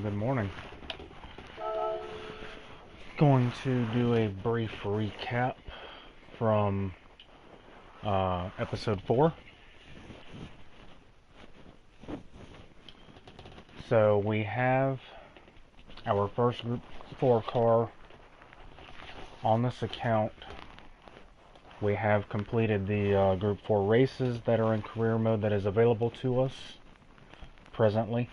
Good morning. Going to do a brief recap from episode 4. So we have our first Group 4 car on this account. We have completed the Group 4 races that are in career mode that is available to us presently.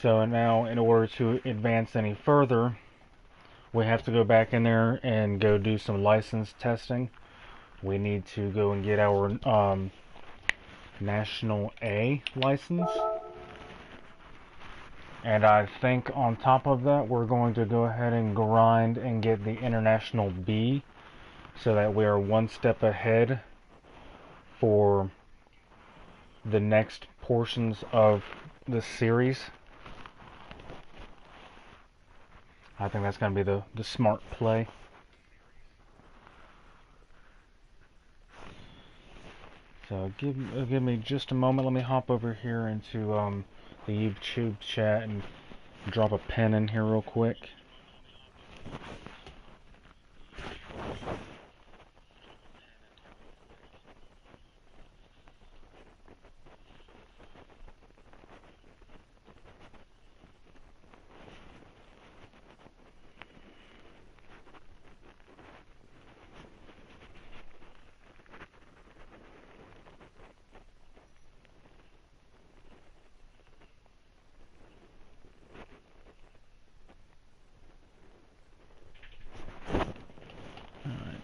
So now, in order to advance any further, we have to go back in there and go do some license testing. We need to go and get our National A license. And I think on top of that, we're going to go ahead and grind and get the International B, so that we are one step ahead for the next portions of the series. I think that's going to be the smart play. So give me just a moment. Let me hop over here into the YouTube chat and drop a pin in here real quick.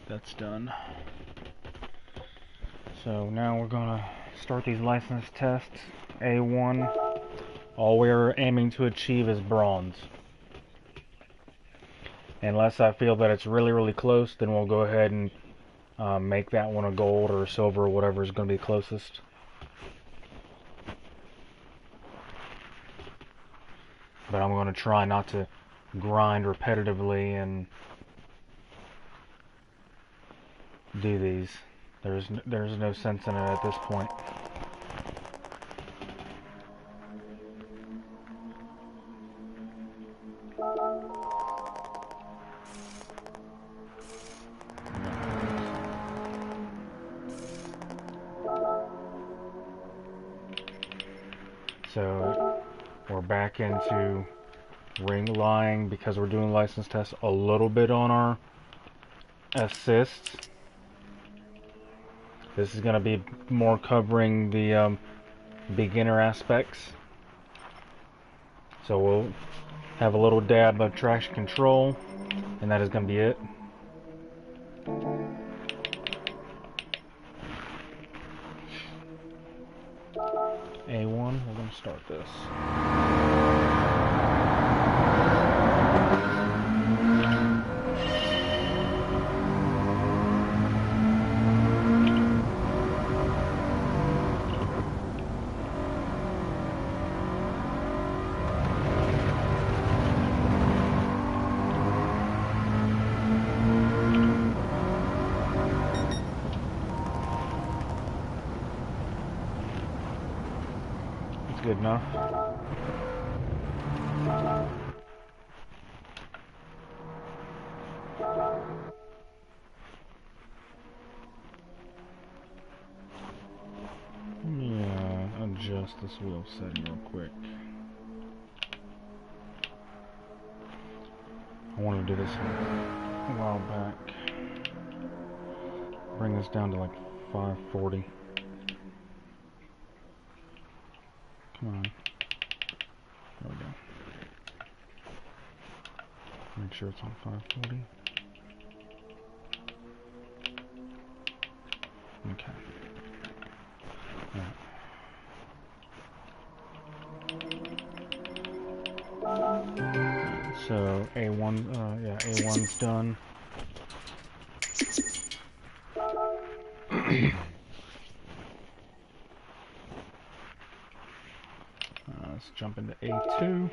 That's done. So now we're gonna start these license tests. A1, all we're aiming to achieve is bronze. Unless I feel that it's really close, then we'll go ahead and make that one a gold or a silver or whatever is going to be closest. But I'm going to try not to grind repetitively and do these. There's no sense in it at this point. So we're back into ring lying because we're doing license tests a little bit on our assists. This is going to be more covering the beginner aspects. So we'll have a little dab of traction control, and that is going to be it. A1, we're going to start this. Good enough. Yeah, adjust this wheel setting real quick. I wanted to do this a while back. Bring this down to like 540. Come on. There we go. Make sure it's on 540. Okay. Alright. So A1, yeah, A1's done. Let's jump into A2.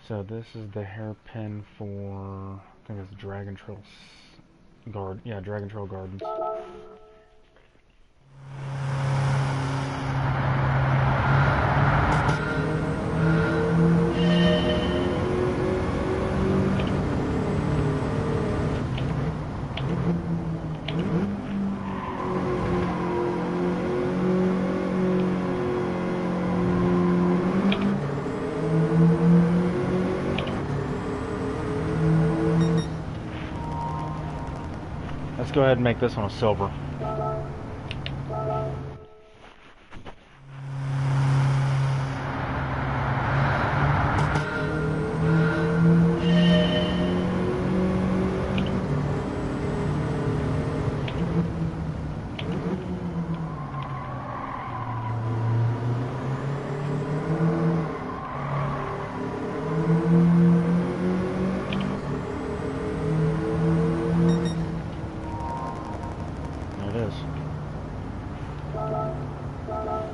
So this is the hairpin for, I think it's Dragon Trail Guard. Yeah, Dragon Trail Gardens. Let's go ahead and make this one a silver.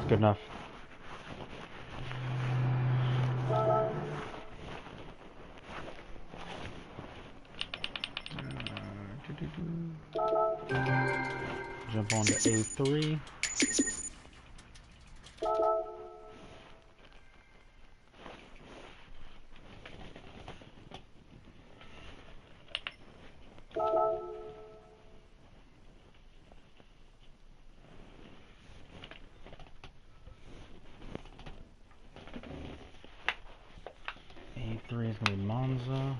Good enough. Jump on to A3. A3 is going to be Monza.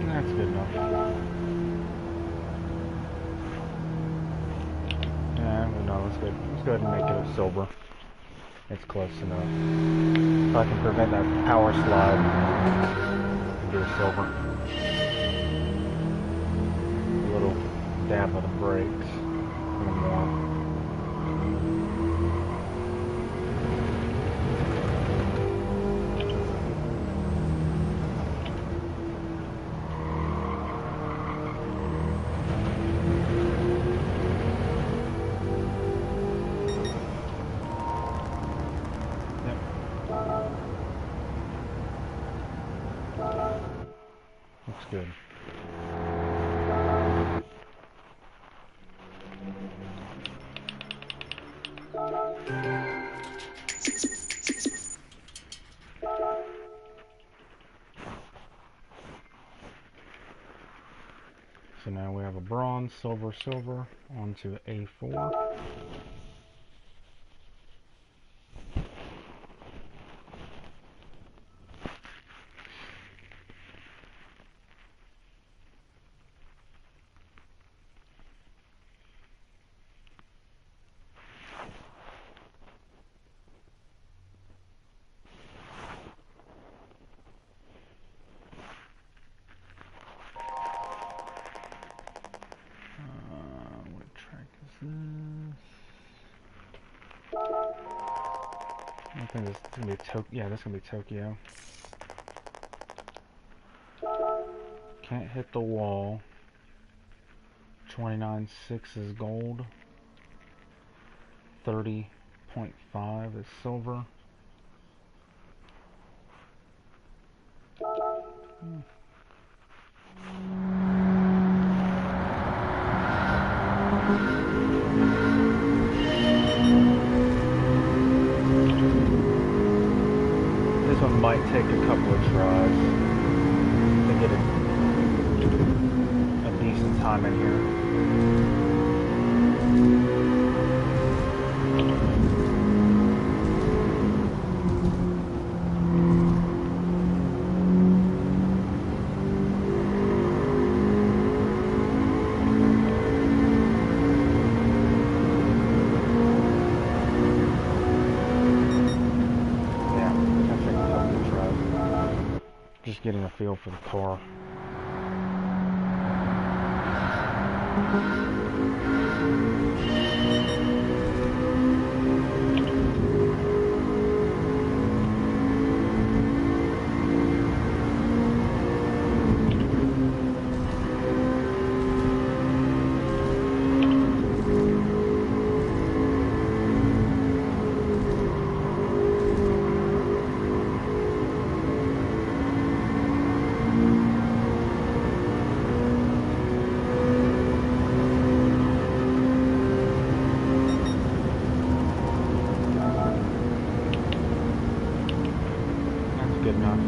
That's good enough. Yeah, no, that's good. Let's go ahead and make it a silver. It's close enough. If I can prevent that power slide, it'll be a silver. A little dab of the brakes. A little more. Looks good. So now we have a bronze, silver, silver, onto A4. I think this is gonna be Tokyo. Yeah, this is gonna be Tokyo. Can't hit the wall. 29.6 is gold. 30.5 is silver. This one might take a couple of tries to get a time in here. Just getting a feel for the car. Good enough.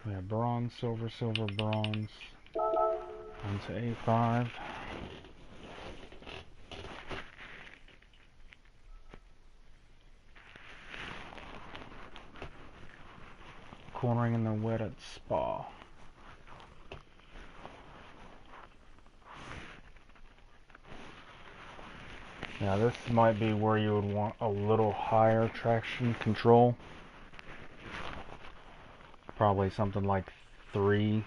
We have bronze, silver, silver, bronze. Onto A5. Cornering in the wet at Spa. Now this might be where you would want a little higher traction control. Probably something like 3.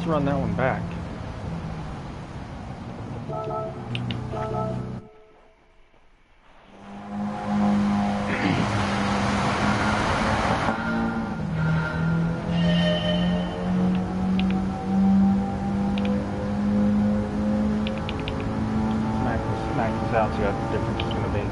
Let's run that one back. Smack this out, see what the difference is going to be.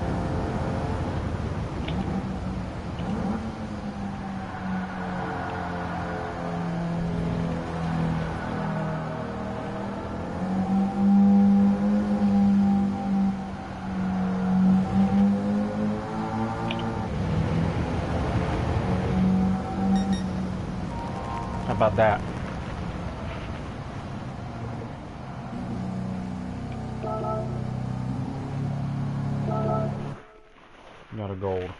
How about that? Got a gold.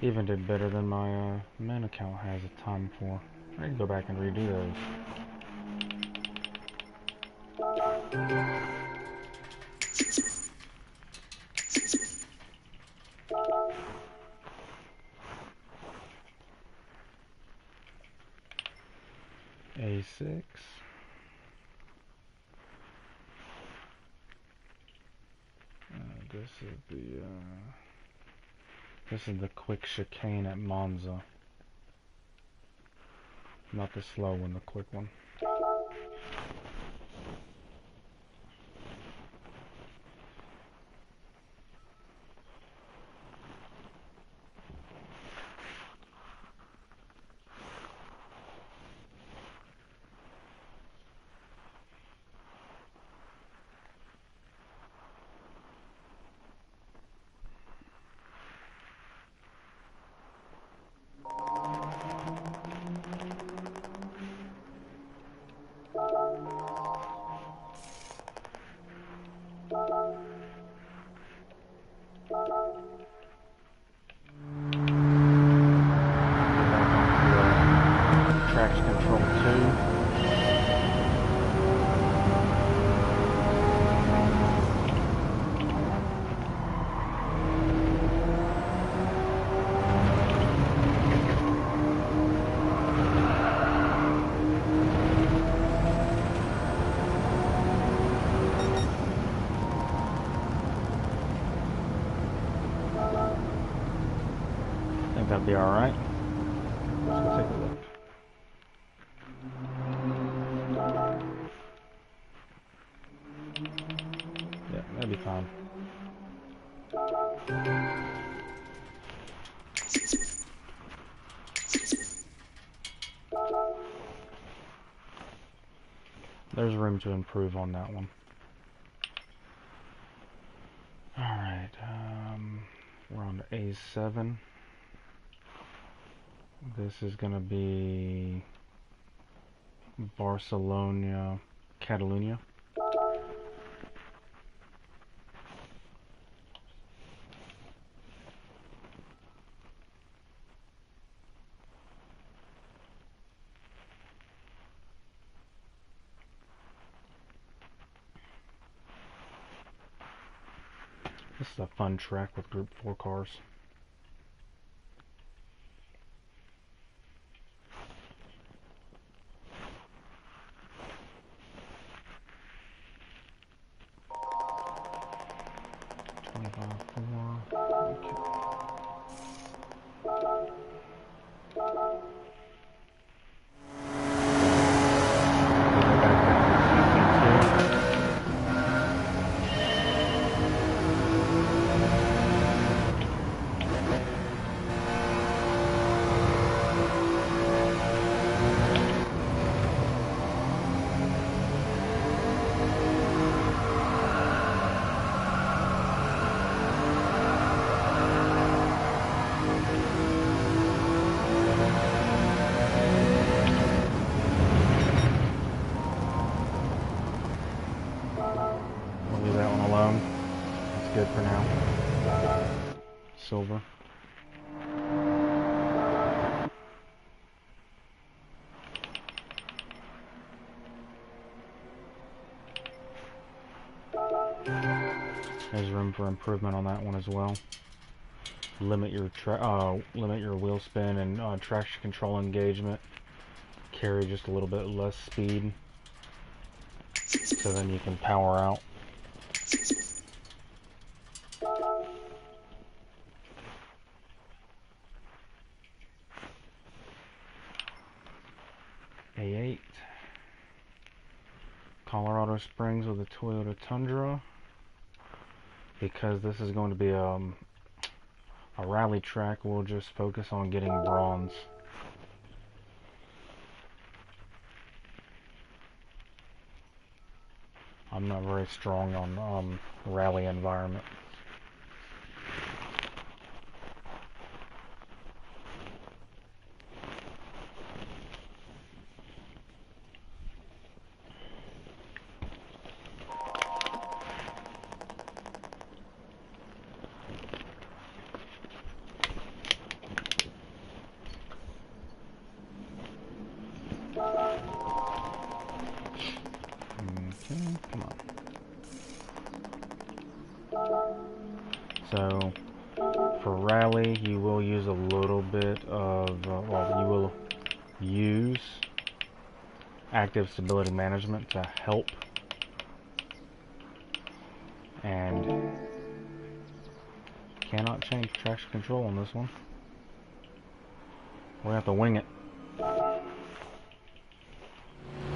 Even did better than my main account has a time for. I can go back and redo those. A6. This is the quick chicane at Monza. Not the slow one, the quick one. that'd be alright. Let's go take a look. Yeah, that'd be fine. There's room to improve on that one. Alright, we're on to A7. This is going to be Barcelona, Catalunya. This is a fun track with Group 4 cars. Good for now. Silver. There's room for improvement on that one as well. Limit your wheel spin and traction control engagement. Carry just a little bit less speed, so then you can power out. A8, Colorado Springs with a Toyota Tundra. Because this is going to be a rally track, we'll just focus on getting bronze. I'm not very strong on rally environment. Come on. So, for rally, you will use a little bit of, well, you will use active stability management to help. And cannot change traction control on this one. We'll have to wing it.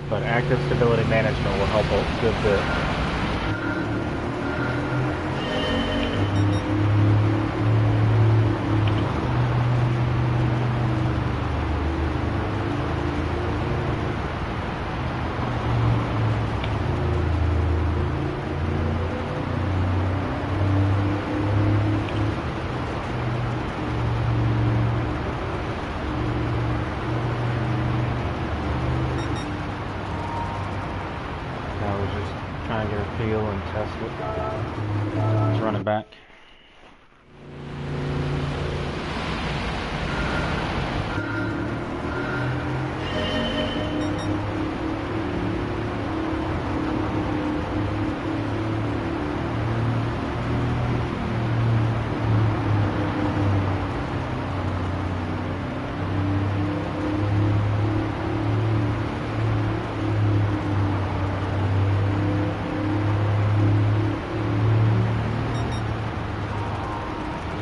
But active stability management will help a good bit. Trying to get a feel and test it. Let's run it back.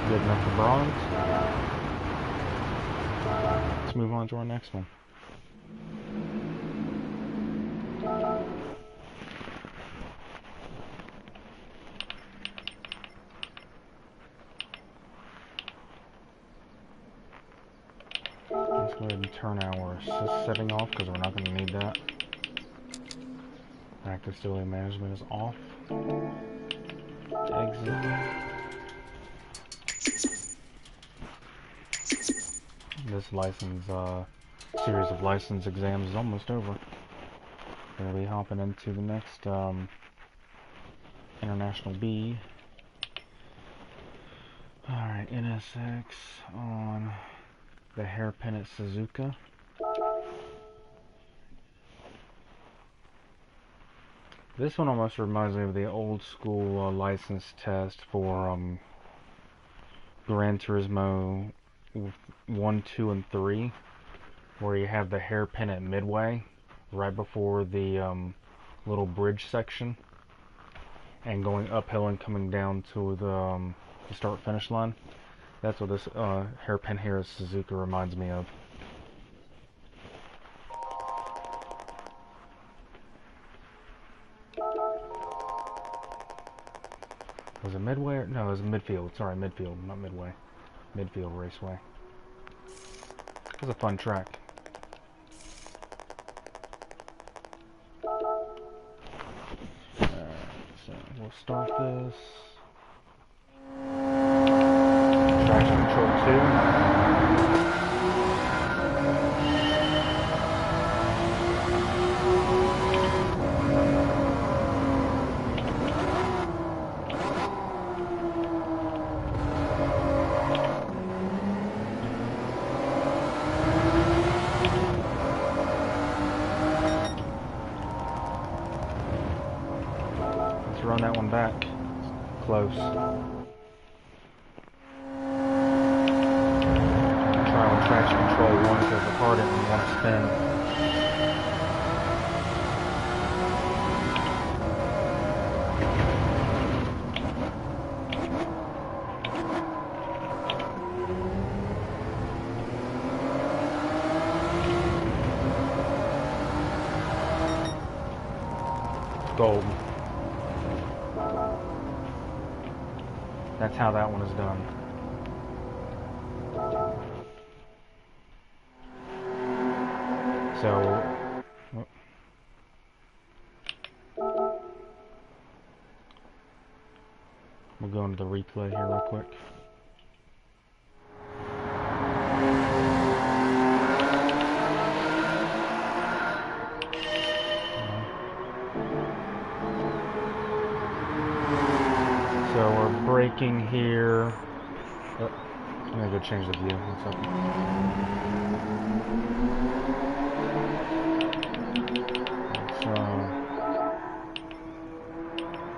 Good enough for bronze. let's move on to our next one. Let's go ahead and turn our assist setting off because we're not going to need that. Active stability management is off. Exit. This license, series of license exams is almost over. We'll be hopping into the next International B. Alright, NSX on the hairpin at Suzuka. This one almost reminds me of the old school license test for Gran Turismo 1, 2, and 3, where you have the hairpin at midway, right before the little bridge section, and going uphill and coming down to the start-finish line. That's what this hairpin here at Suzuka reminds me of. Was it midway? Or, no, it was midfield. Sorry, midfield, not midway. Midfield raceway. It was a fun track. Alright, so we'll start this. Traction control 2. Run that one back. Close. Try on traction control 1 because the car didn't want to spin. Gold. That's how that one is done. So, we'll go into the replay here real quick. So we're braking here. Oh, I'm gonna go change the view. One second.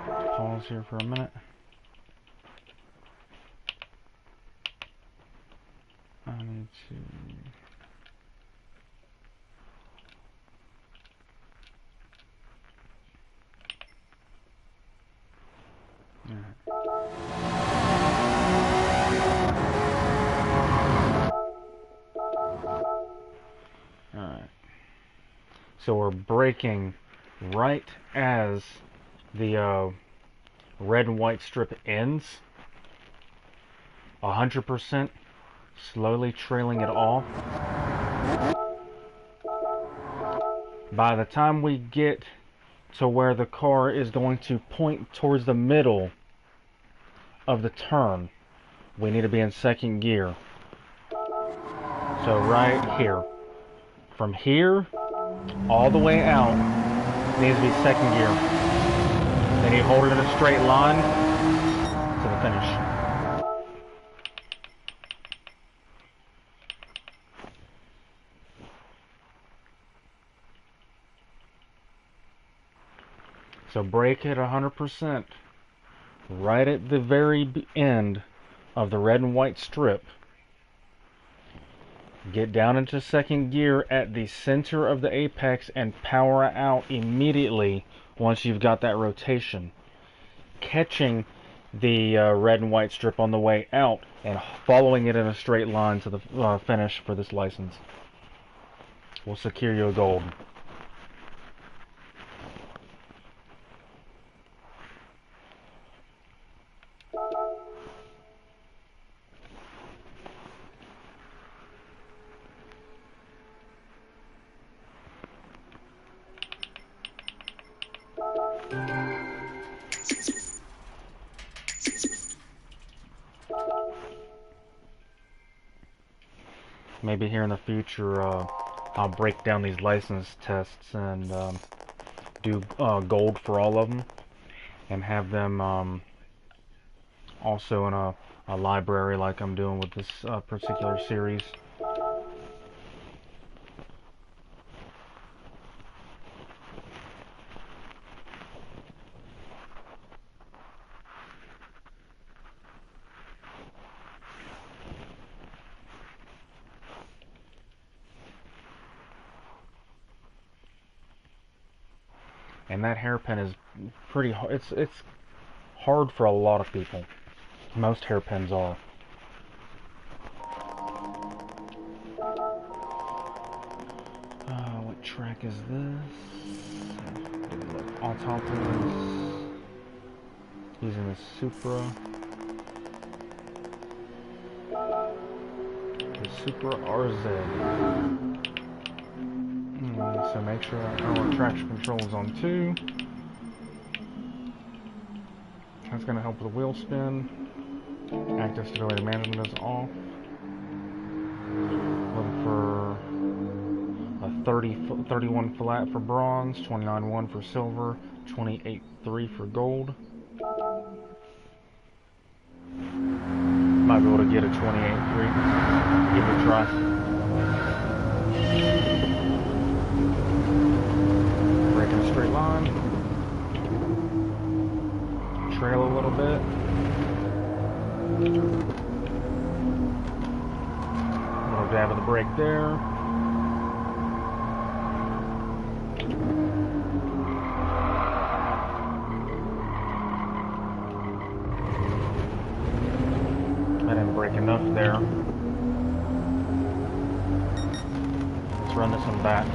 Let's pause here for a minute. I need to. Alright. So we're braking right as the red and white strip ends. 100%, slowly trailing it off. By the time we get to where the car is going to point towards the middle of the turn, we need to be in second gear. So right here. From here all the way out needs to be second gear. Then you hold it in a straight line to the finish. So brake at 100%, right at the very end of the red and white strip. Get down into second gear at the center of the apex and power out immediately once you've got that rotation. Catching the red and white strip on the way out and following it in a straight line to the finish for this license. will secure your gold. Maybe here in the future, I'll break down these license tests and do gold for all of them, and have them also in a library like I'm doing with this particular series. And that hairpin is pretty hard. It's hard for a lot of people. Most hairpins are. What track is this? On top of this, using the Supra. The Supra RZ. So make sure our traction control is on 2. That's going to help with the wheel spin. Active stability management is off. Looking for a 31 flat for bronze, 29.1 for silver, 28.3 for gold. Might be able to get a 28.3. Give it a try. Breaking a straight line. Trail a little bit. A little dab of the brake there. I didn't brake enough there. Let's run this one back.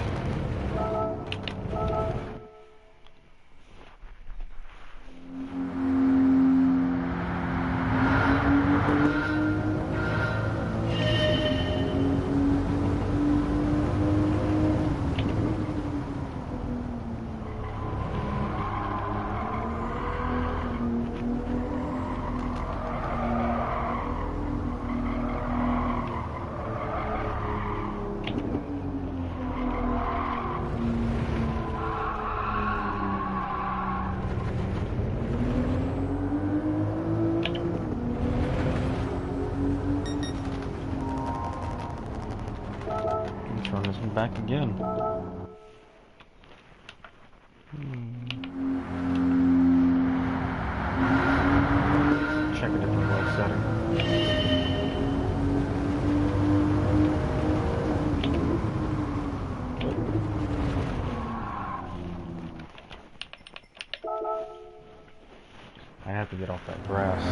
Turn this one back again. Check a different wheel setting. I have to get off that grass.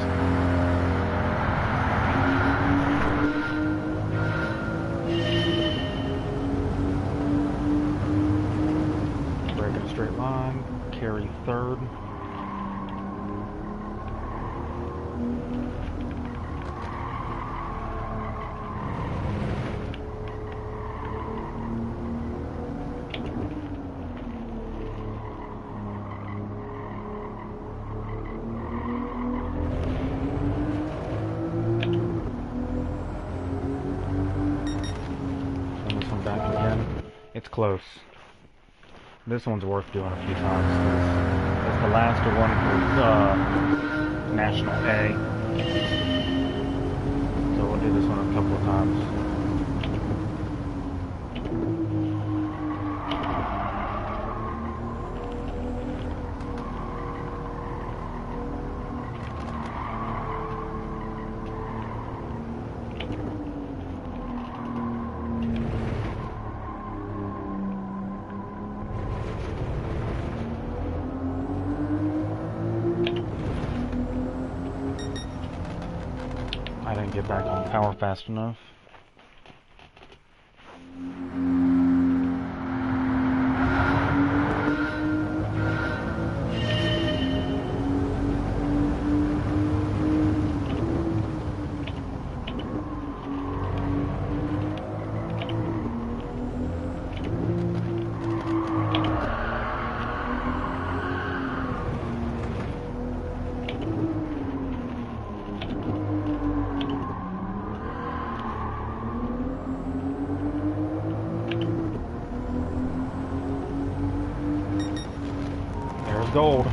Straight line, carry third. Send this one back again. It's close. This one's worth doing a few times. It's the last one for National A. So we'll do this one a couple of times. I didn't get back on power fast enough. was gold.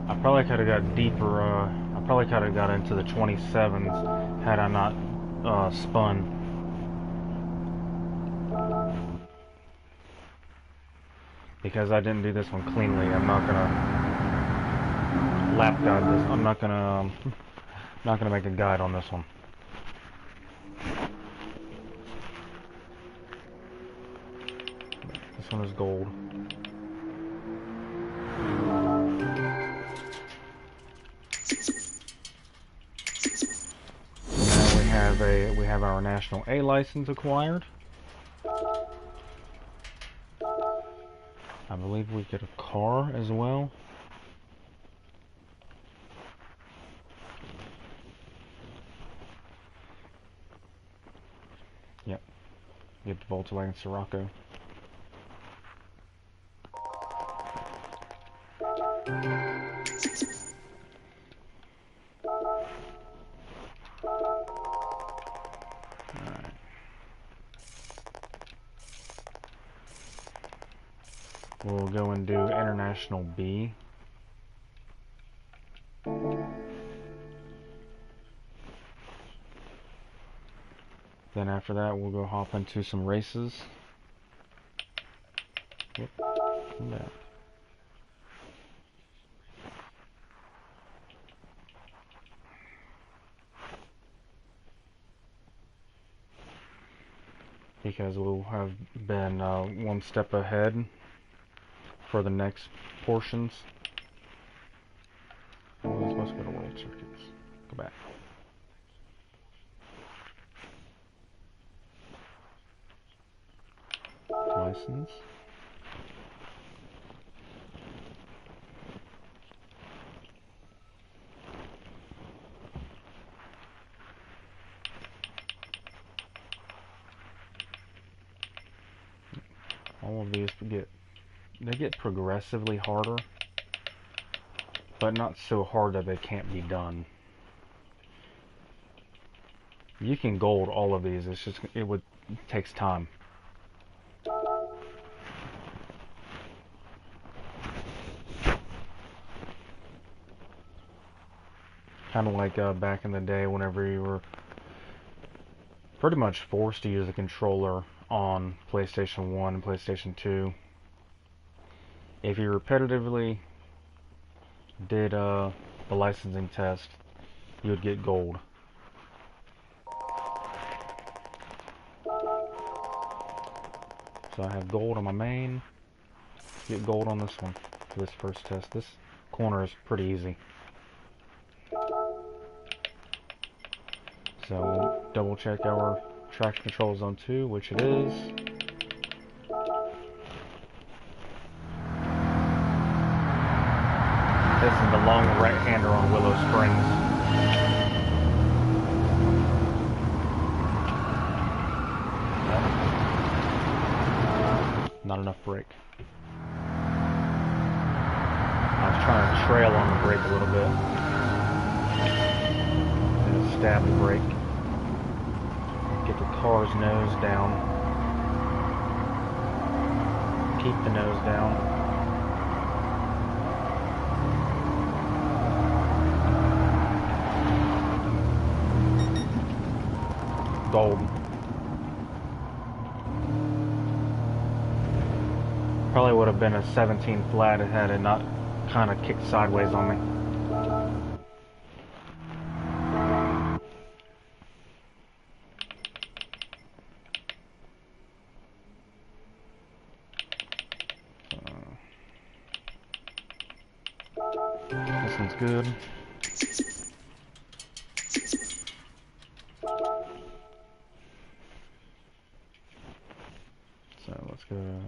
I probably could have got deeper, I probably could have got into the 27s had I not spun. Because I didn't do this one cleanly, I'm not gonna lap guide this. I'm not gonna make a guide on this one. This one is gold. Now we have our National A license acquired. I believe we get a car as well. Yep. Get the Volkswagen Scirocco. Alright. We'll go and do International B. Then after that, we'll go hop into some races. Yep. Yeah. Because we'll have been one step ahead for the next portions. Oh, we're supposed to go to World Circuits. Go back. License. All of these get progressively harder, but not so hard that they can't be done. You can gold all of these. It's just it takes time. Kind of like back in the day, whenever you were pretty much forced to use a controller on PlayStation 1 and PlayStation 2. If you repetitively did the licensing test, you would get gold. So I have gold on my main, get gold on this one for this first test. This corner is pretty easy. So we'll double check our traction control zone 2, which it is. This is the long right-hander on Willow Springs. Not enough brake. I was trying to trail on the brake a little bit. And stab the brake. Get the car's nose down. Keep the nose down. Gold. Probably would have been a 17 flat had it not kind of kicked sideways on me. This one's good. So let's go to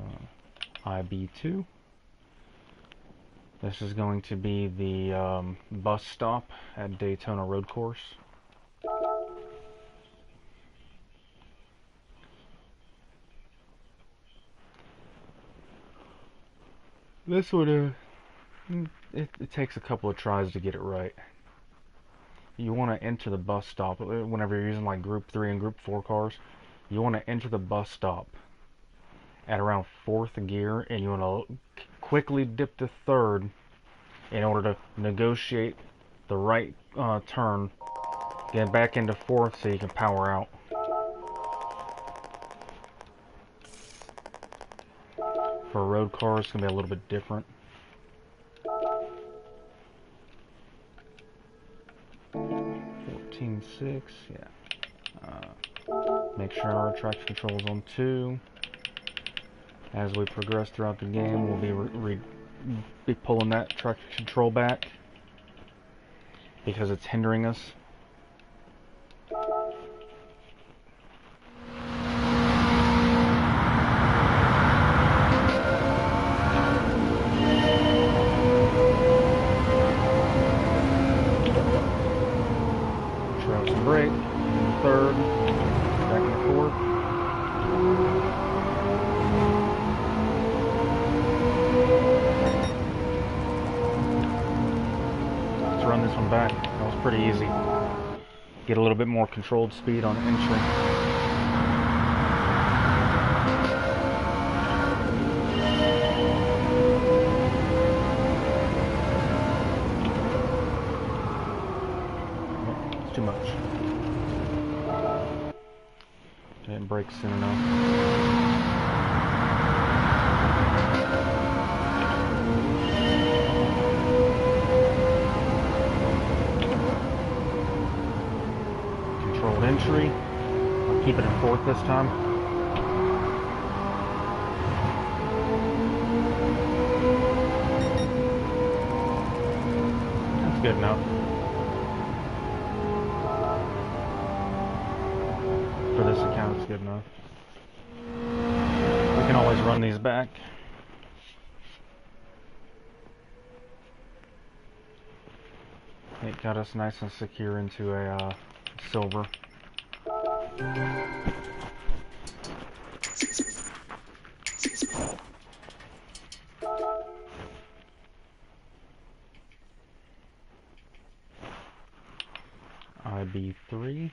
IB2. This is going to be the bus stop at Daytona Road Course. This would it takes a couple of tries to get it right. You want to enter the bus stop whenever you're using like Group 3 and Group 4 cars. You want to enter the bus stop at around 4th gear, and you want to quickly dip to 3rd in order to negotiate the right turn, get back into 4th so you can power out. For a road car, it's going to be a little bit different. Six, yeah. Make sure our traction control is on 2. As we progress throughout the game, we'll be pulling that traction control back because it's hindering us. Brake, 3rd, back and 4th. Let's run this one back. That was pretty easy. Get a little bit more controlled speed on entry. It's too much. Didn't brake soon enough. Controlled entry. I'll keep it in 4th this time. That's good enough. For this account, it's good enough. We can always run these back. It got us nice and secure into a silver. IB3.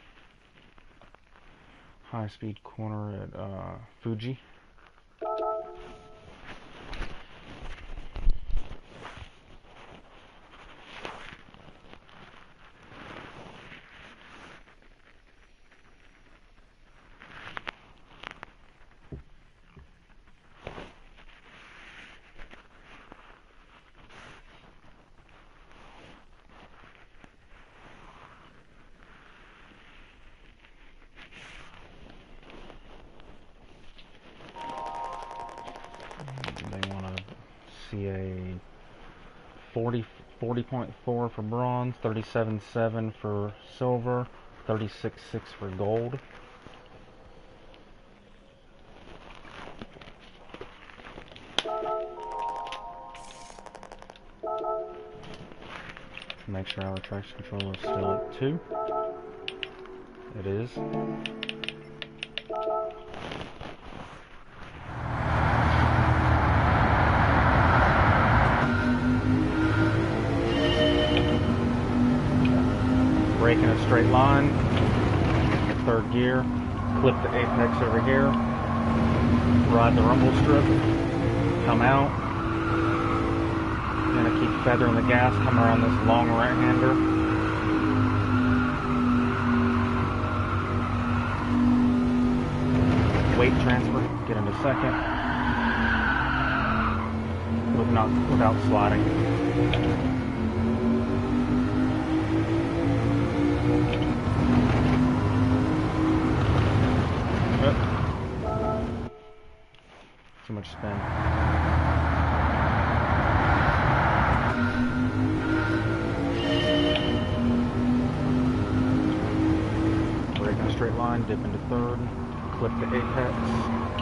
High-speed corner at Fuji. A 40.4 for bronze, 37.7 for silver, 36.6 for gold. Make sure our traction control is still at 2. It is. Brake in a straight line, 3rd gear, clip the apex over here, ride the rumble strip, come out, gonna keep feathering the gas, come around this long right-hander. Weight transfer, get into 2nd, without sliding. Too much spin. Brake in a straight line, dip into 3rd, clip the apex,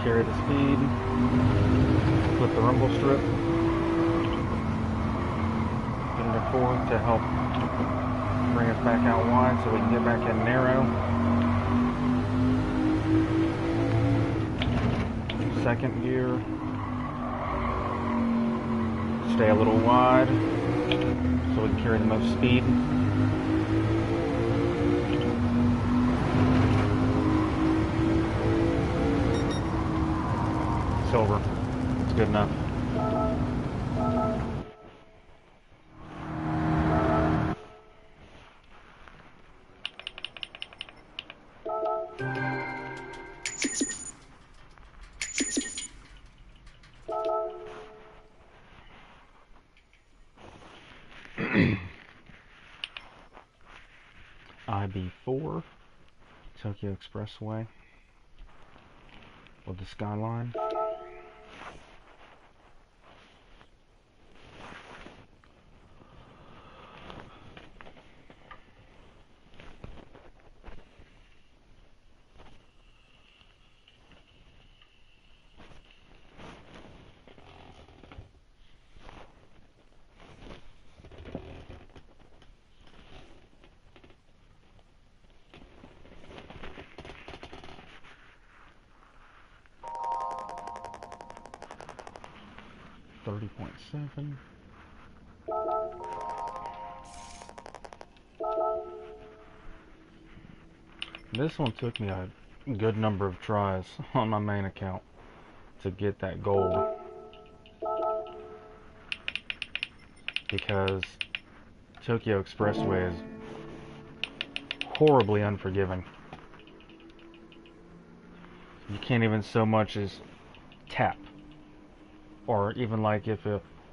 carry the speed, flip the rumble strip, get into 4th to help bring us back out wide so we can get back in narrow. 2nd gear, stay a little wide so we can carry the most speed. silver. It's good enough. IB4 Tokyo Expressway with the skyline. .7. This one took me a good number of tries on my main account to get that gold, because Tokyo Expressway is horribly unforgiving. You can't even so much as tap, or even like if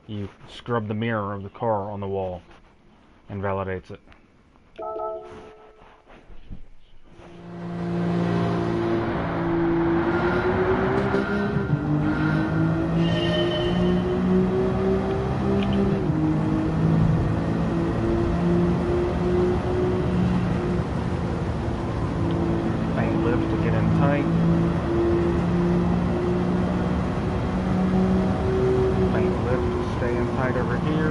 you scrub the mirror of the car on the wall, invalidates it. Faint lift to get in tight. Tight over here.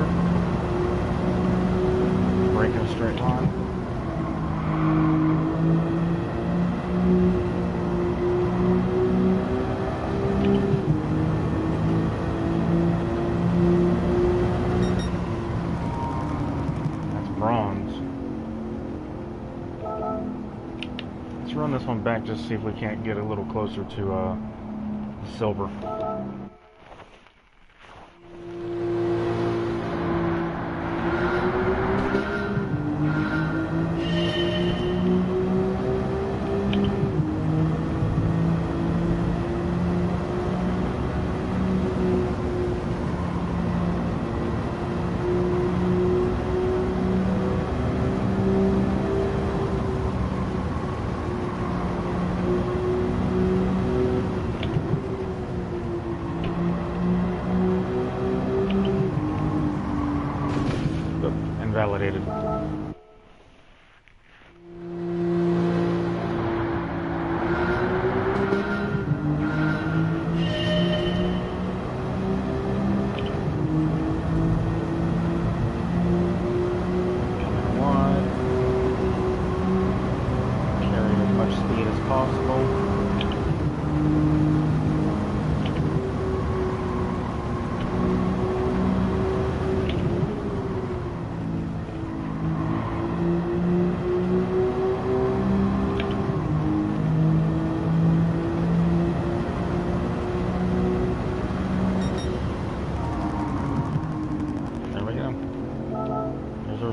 Brake in a straight line. That's bronze. Let's run this one back just to see if we can't get a little closer to the silver. Invalidated.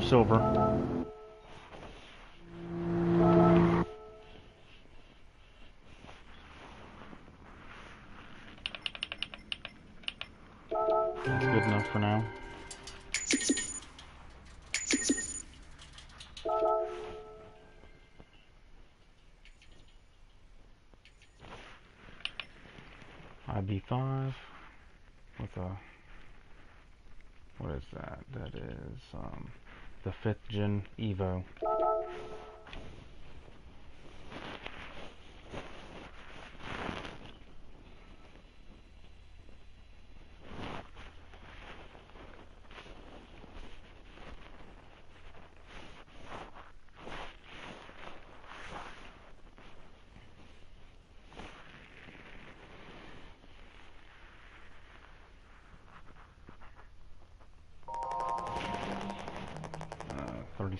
Silver. That's good enough for now. IB5 with a, what is that? That is the 5th gen Evo.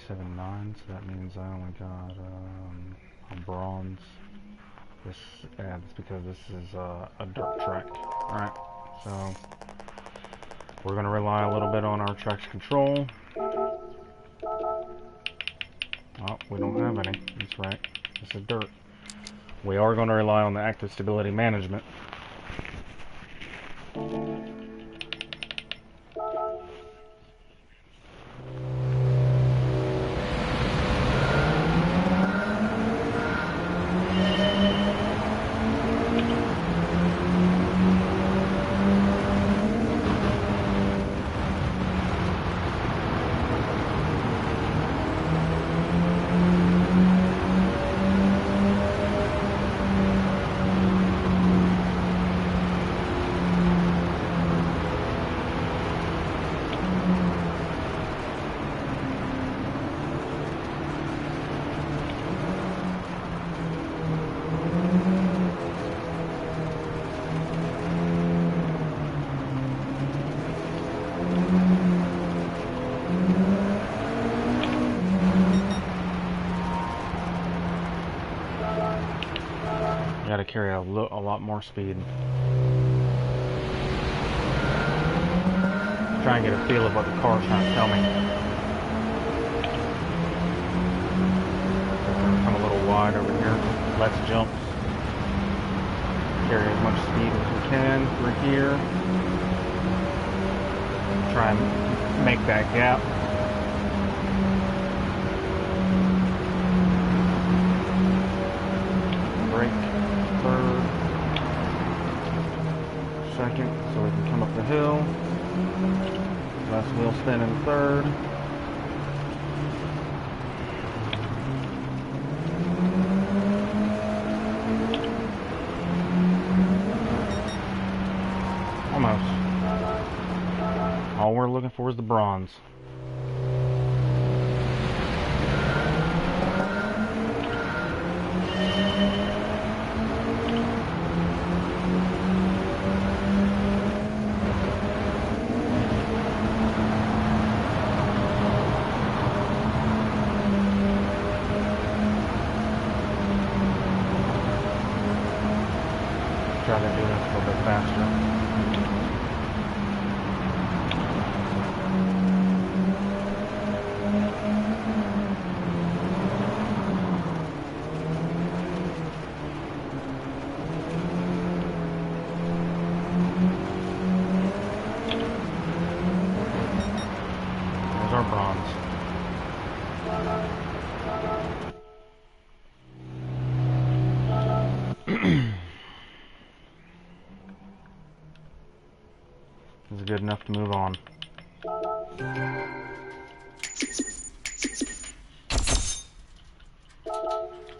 .9, so that means I only got a bronze That's because this is a dirt track, right? So we're going to rely a little bit on our traction control. Oh, we don't have any. That's right. This is dirt. We are going to rely on the active stability management. Got to carry a lot more speed. Try and get a feel of what the car's trying to tell me. Come a little wide over here. Less jumps. Carry as much speed as we can through here. Try and make that gap. Brake. Third, second, so we can come up the hill. Last wheel spin in third. Almost. All we're looking for is the bronze. Try to do this a little bit faster. There's our bronze. This is good enough to move on.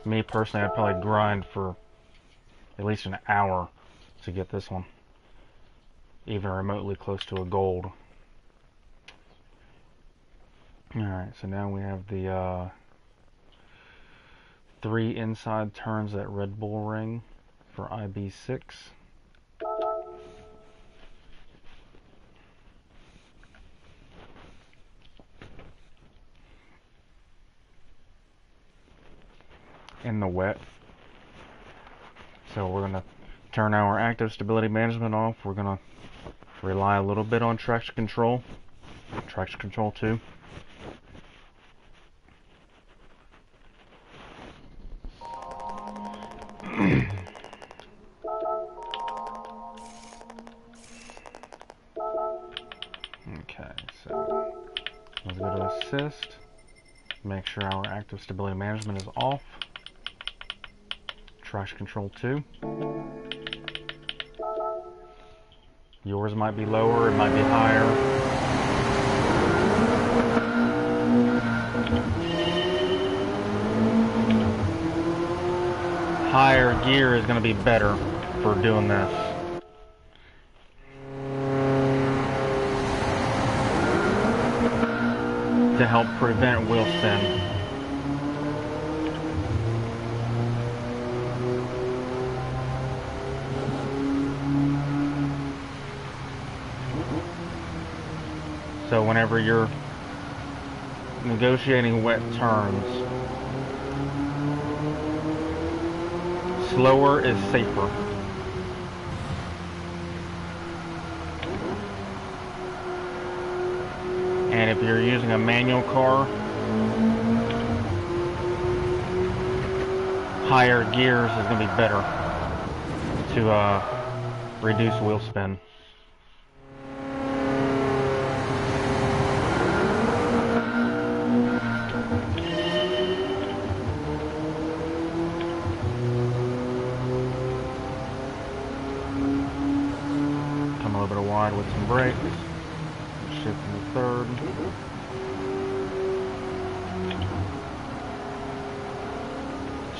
Me personally, I'd probably grind for at least an hour to get this one even remotely close to a gold. Alright, so now we have the 3 inside turns at Red Bull ring for IB6. In the wet. So we're going to turn our active stability management off. We're going to rely a little bit on traction control. Traction control 2. Okay, so let's go to assist. Make sure our active stability management is off. Traction control 2. Yours might be lower, it might be higher. Higher gear is going to be better for doing this. To help prevent wheel spin. So whenever you're negotiating wet turns, slower is safer. And if you're using a manual car, higher gears is going to be better to reduce wheel spin. Come a little bit wide with some brakes. Shift into third.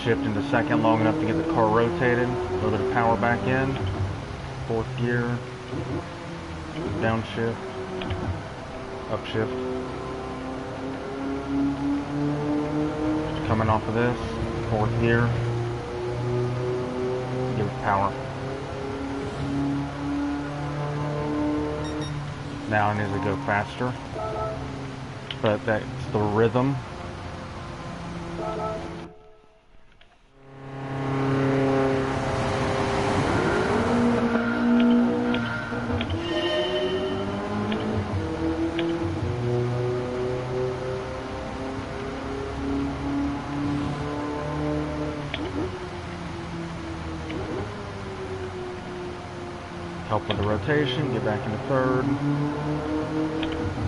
Shift into second long enough to get the car rotated. A little bit of power back in. Fourth gear. Downshift. Upshift. Coming off of this. Fourth gear. Give it power. Now it needs to go faster, but that's the rhythm. Help with the rotation, get back into third,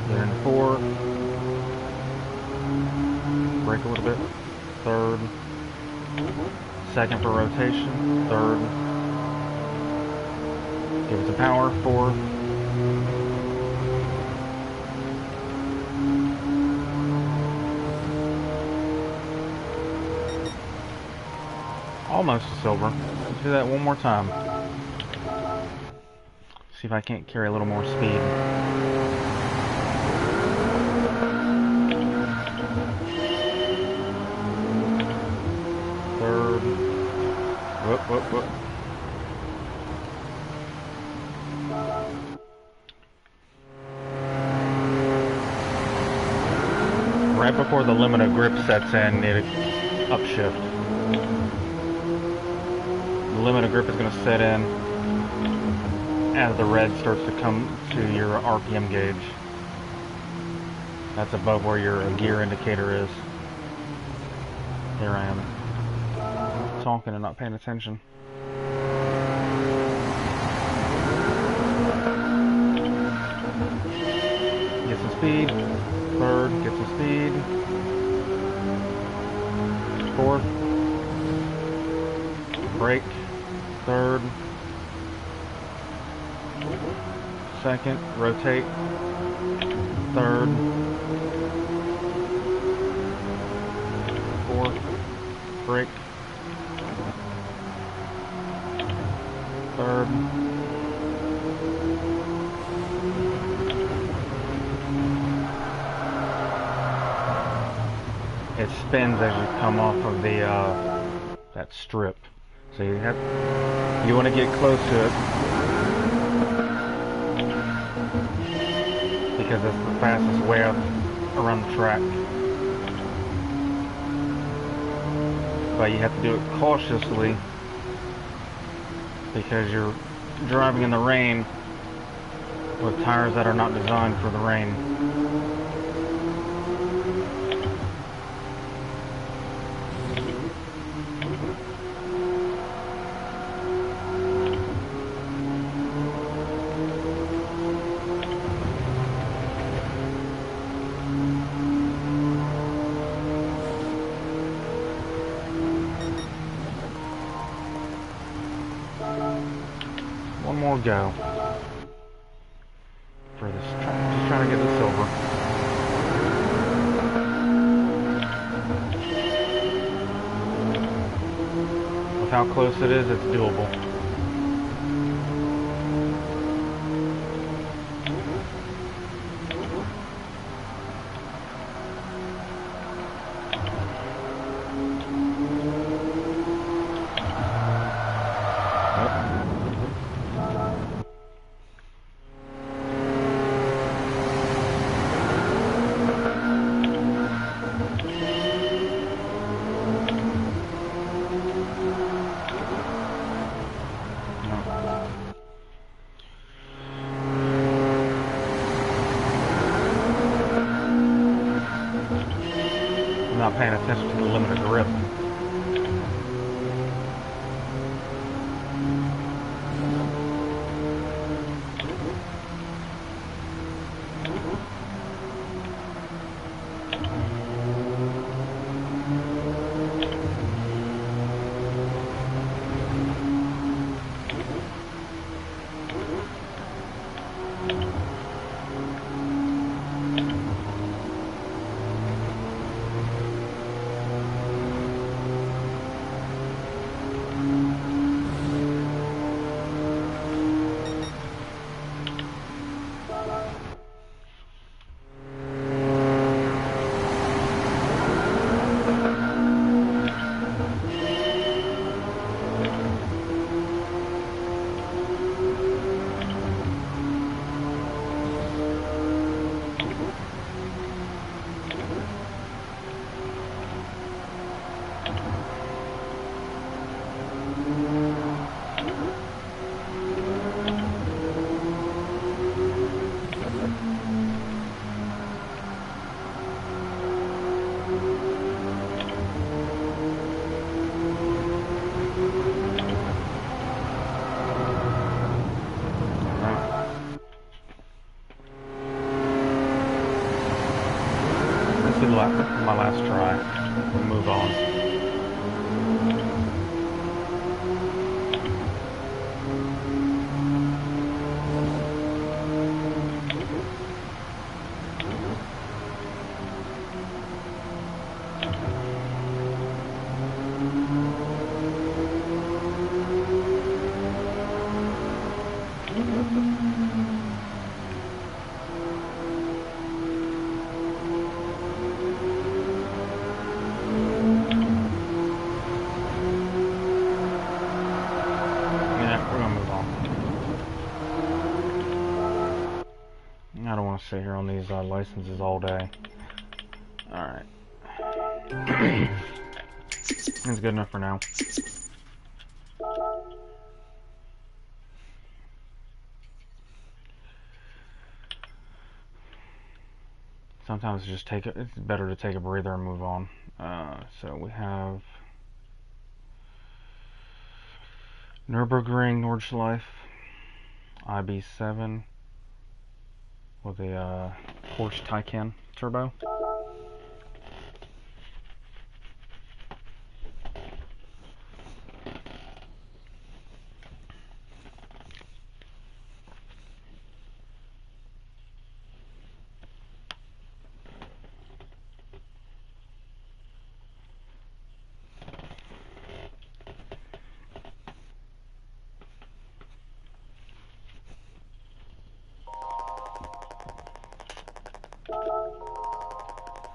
get into fourth, brake a little bit, third, second for rotation, third, give it some power, fourth, almost silver. Let's do that one more time. See if I can't carry a little more speed. Third. Whoop, whoop, whoop. Right before the limit of grip sets in, need to upshift. The limit of grip is going to set in as the red starts to come to your RPM gauge. That's above where your gear indicator is. Here I am, talking and not paying attention. Get some speed. Third, get some speed. Fourth. Brake. Third. Second, rotate, third, fourth, brake, third, it spins as you come off of the that strip, so you want to get close to it. Because it's the fastest way up around the track. But you have to do it cautiously because you're driving in the rain with tires that are not designed for the rain. One more go for this. Just trying to get the silver. With how close it is, it's doable. not paying attention to the limit of grip. My last try. We'll move on. Sit here on these licenses all day. Alright. It's good enough for now. Sometimes it's better to take a breather and move on. So we have Nürburgring Nordschleife IB7 with a Porsche Taycan turbo.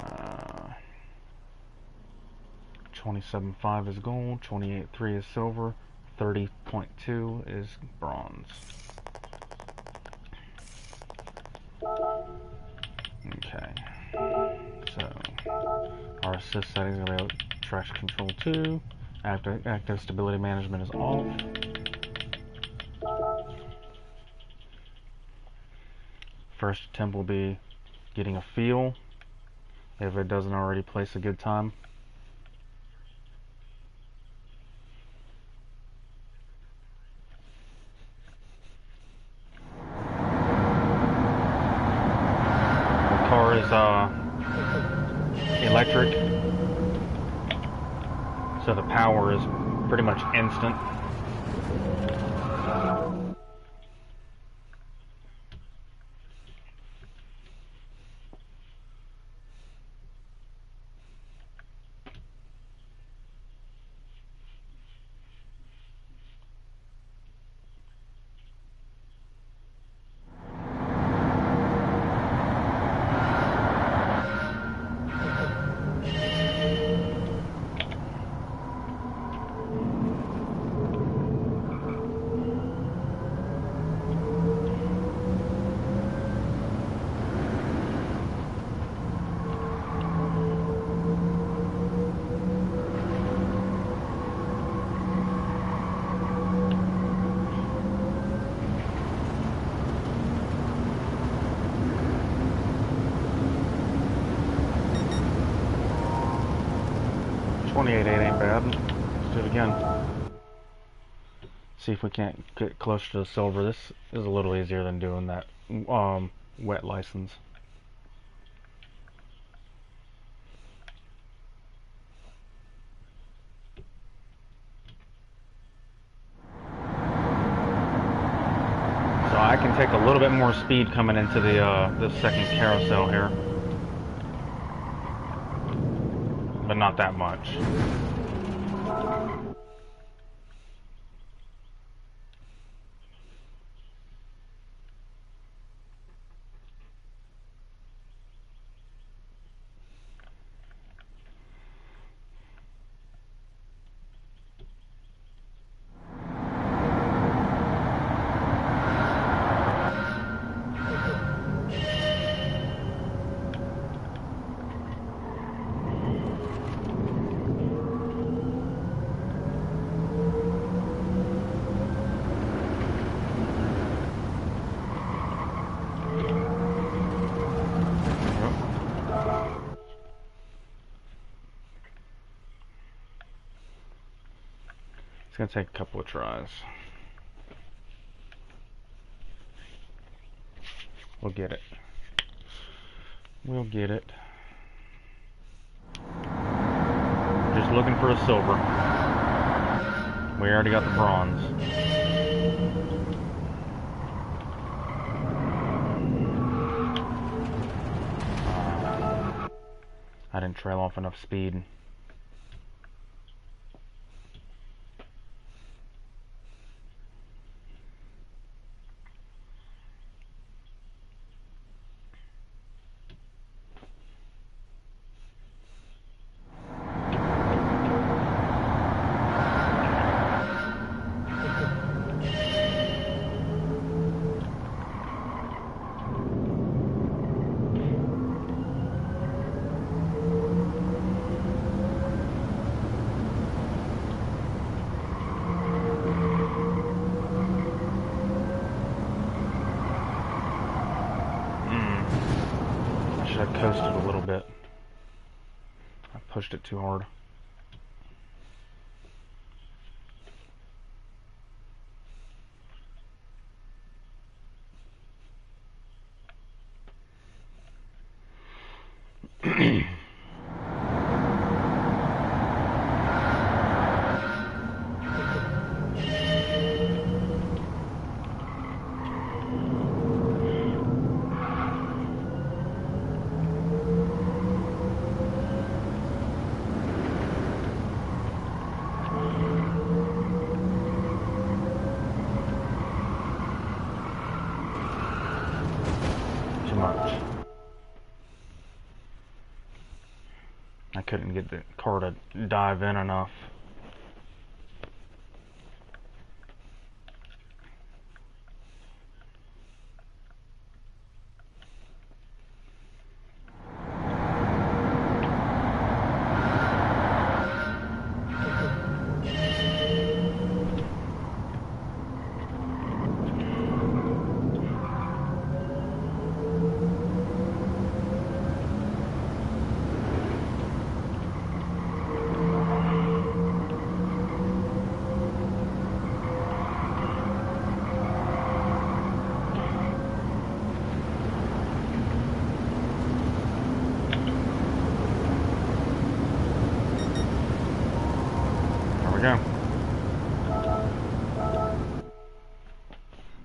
Uh, 27.5 is gold, 28.3 is silver, 30.2 is bronze. Okay, so our assist settings are going to be traction control 2, active stability management is off. First attempt will be getting a feel if it doesn't already place a good time. The car is electric, so the power is pretty much instant. 28.8 ain't bad. Let's do it again. See if we can't get closer to the silver. This is a little easier than doing that wet license. So I can take a little bit more speed coming into the second carousel here, but not that much. It's going to take a couple of tries. We'll get it. We'll get it. Just looking for a silver. We already got the bronze. I didn't trail off enough speed. I coasted a little bit. I pushed it too hard. I couldn't get the car to dive in enough. Go.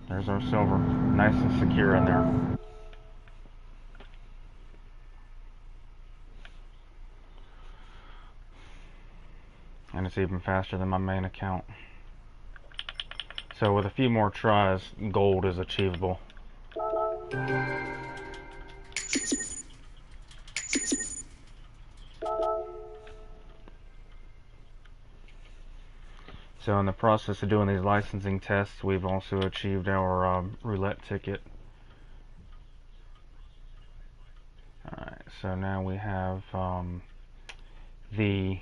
There's our silver, nice and secure in there. And it's even faster than my main account. So with a few more tries, gold is achievable. So in the process of doing these licensing tests, we've also achieved our roulette ticket. Alright, so now we have the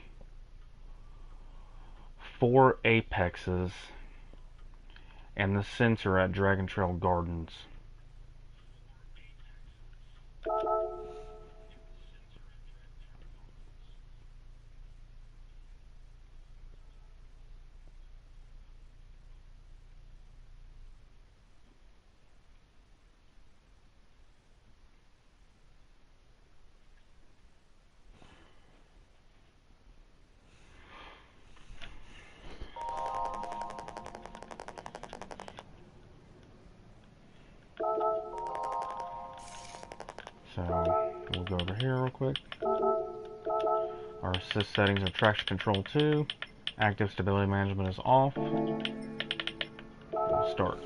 4 apexes and the sensor at Dragon Trail Gardens. So we'll go over here real quick. Our assist settings are traction control 2. Active stability management is off. We'll start.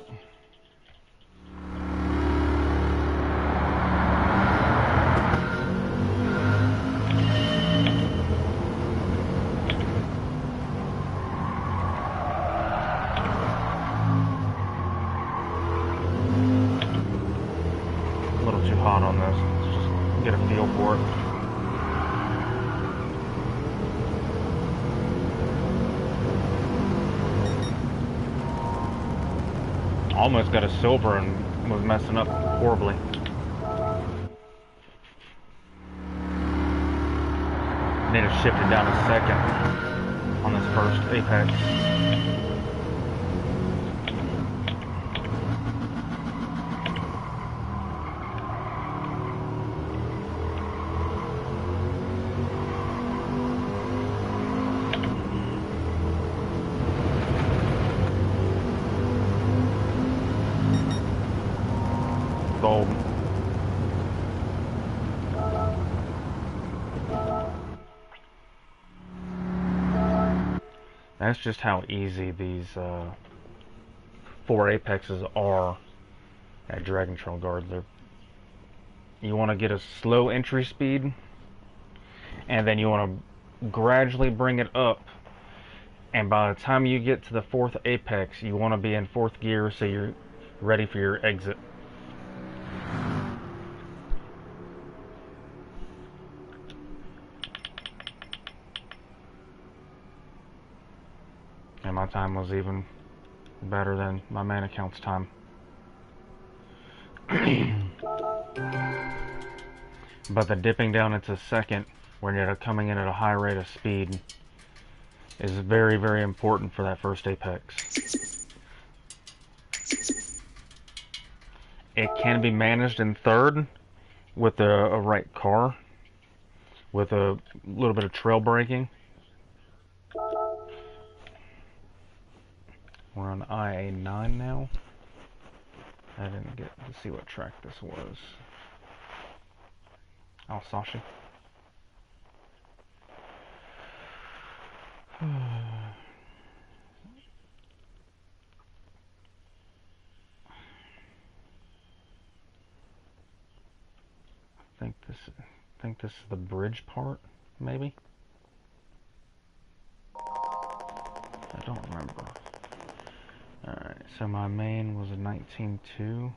A little too hot on this. Let's just get a feel for it. Almost got a silver and was messing up horribly. Need to shift it down a second on this first apex. Gold. That's just how easy these 4 apexes are at Dragon Trail Guard. You want to get a slow entry speed, and then you want to gradually bring it up, and by the time you get to the 4th apex, you want to be in 4th gear so you're ready for your exit. And my time was even better than my main account's time. But the dipping down into 2nd when you're coming in at a high rate of speed is very, very important for that first apex. It can be managed in 3rd with a right car, with a little bit of trail braking. We're on IA9 now. I didn't get to see what track this was. Alsace. I think this is the bridge part, maybe? I don't remember. Alright, so my main was a 19.2,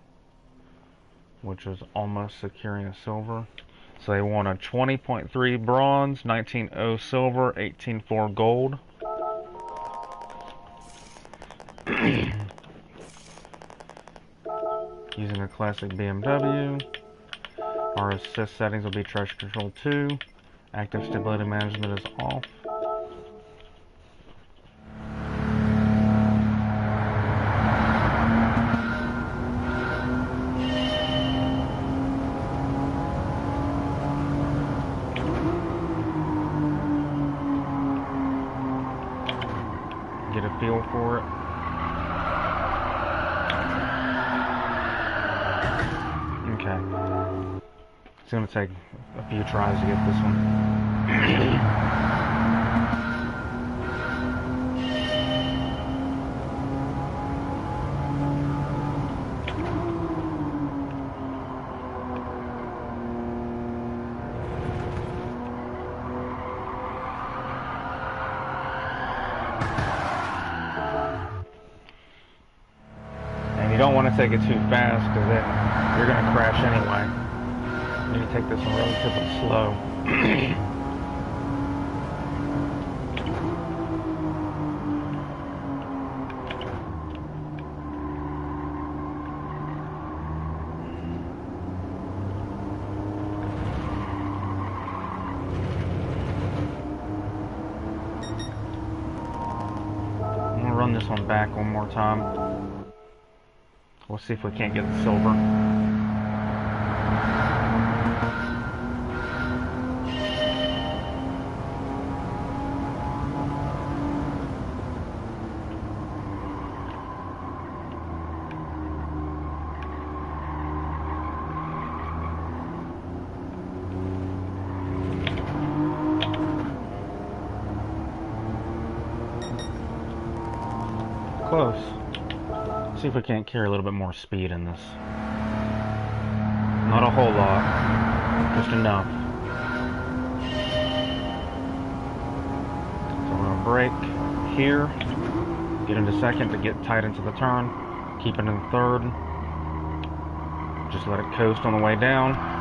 which was almost securing a silver. So they won a 20.3 bronze, 19.0 silver, 18.4 gold. Using a classic BMW. Our assist settings will be traction control 2. Active stability management is off. Get a feel for it. Okay. It's going to take a few tries to get this one. You don't want to take it too fast because then you're going to crash anyway. You need to take this one relatively slow. I'm going to run this one back one more time. We'll see if we can't get the silver. close. See if we can't carry a little bit more speed in this. Not a whole lot, just enough. So we're gonna brake here, get into second to get tight into the turn, keep it in third. Just let it coast on the way down.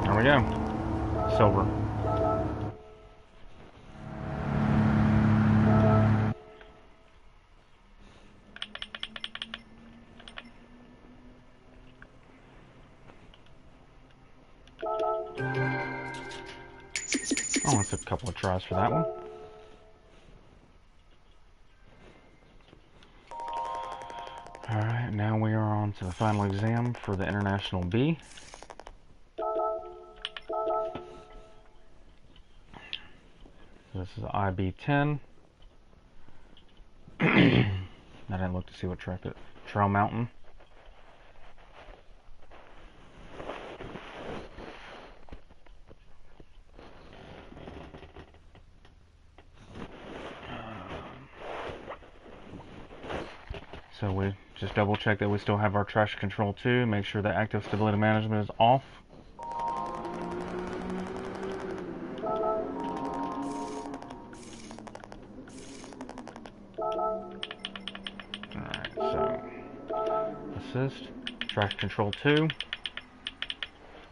There we go. Silver. Oh, it's a couple of tries for that one. Alright, now we are on to the final exam for the International B. This is IB10. I didn't look to see what track it. Trail Mountain. So we just double check that we still have our traction control too. Make sure that active stability management is off. Alright, so assist, traction control 2,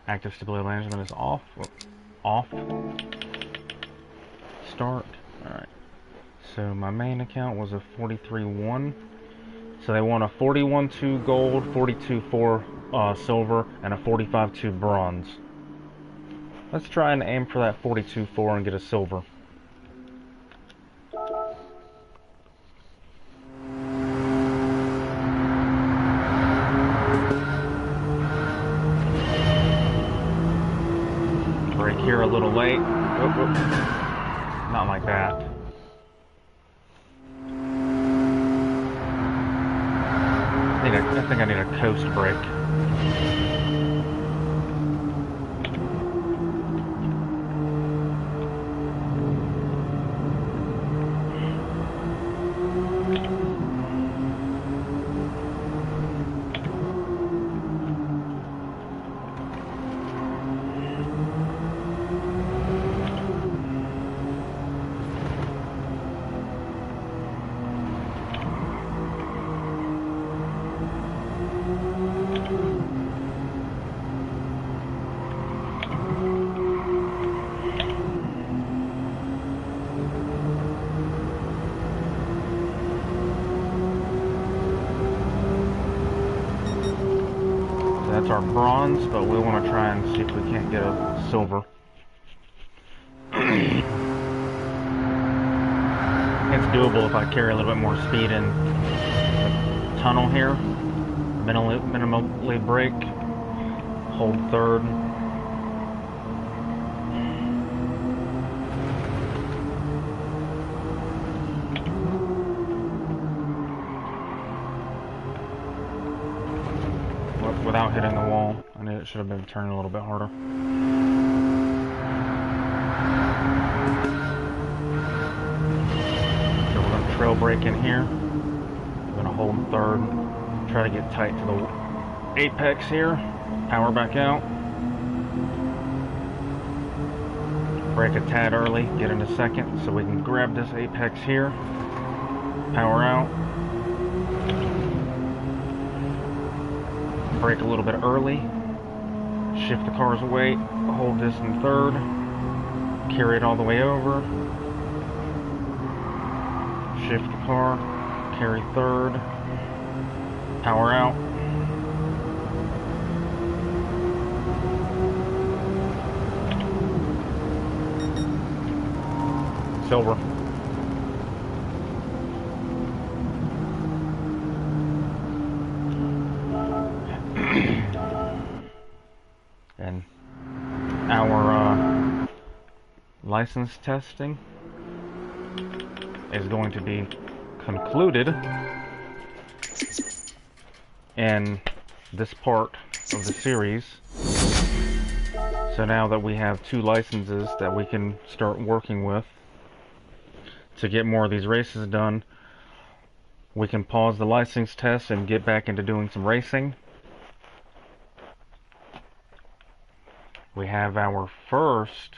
active stability management is off. Off. Start. Alright. So my main account was a 43.1. So they want a 41.2 gold, 42.4 silver, and a 45.2 bronze. Let's try and aim for that 42.4 and get a silver. Brake here a little late. Oop, oop. Not like that. I think I need a coast brake. That's our bronze, but we want to try and see if we can't get a silver. It's doable if I carry a little bit more speed in the tunnel here. Minimally brake, hold third. Without hitting the wall. I knew it should have been turning a little bit harder. So we're going to trail brake in here. We're going to hold third. Try to get tight to the apex here. Power back out. Brake a tad early. Get into second so we can grab this apex here. Power out. Brake a little bit early, shift the car's weight, hold this in third, carry it all the way over, shift the car, carry third, power out, silver. And our license testing is going to be concluded in this part of the series. So now that we have 2 licenses that we can start working with to get more of these races done, we can pause the license test and get back into doing some racing. We have our first...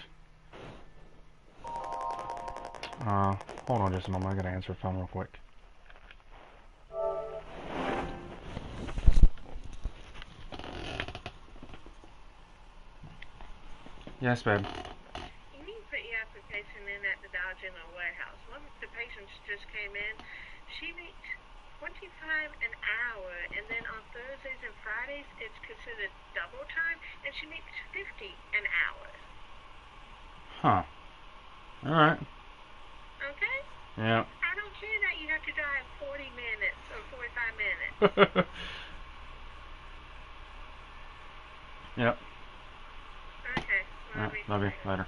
hold on just a moment, I gotta answer the phone real quick. Yes, babe. You need to put your application in at the Dollar General warehouse. One of the patients just came in. She makes $25 an hour, and then on Thursdays and Fridays it's considered double time, and she makes $50 an hour. Huh. Alright. Okay? Yeah. I don't care that you have to drive 40 minutes or 45 minutes. Yep. Okay. Well, Love you. Later.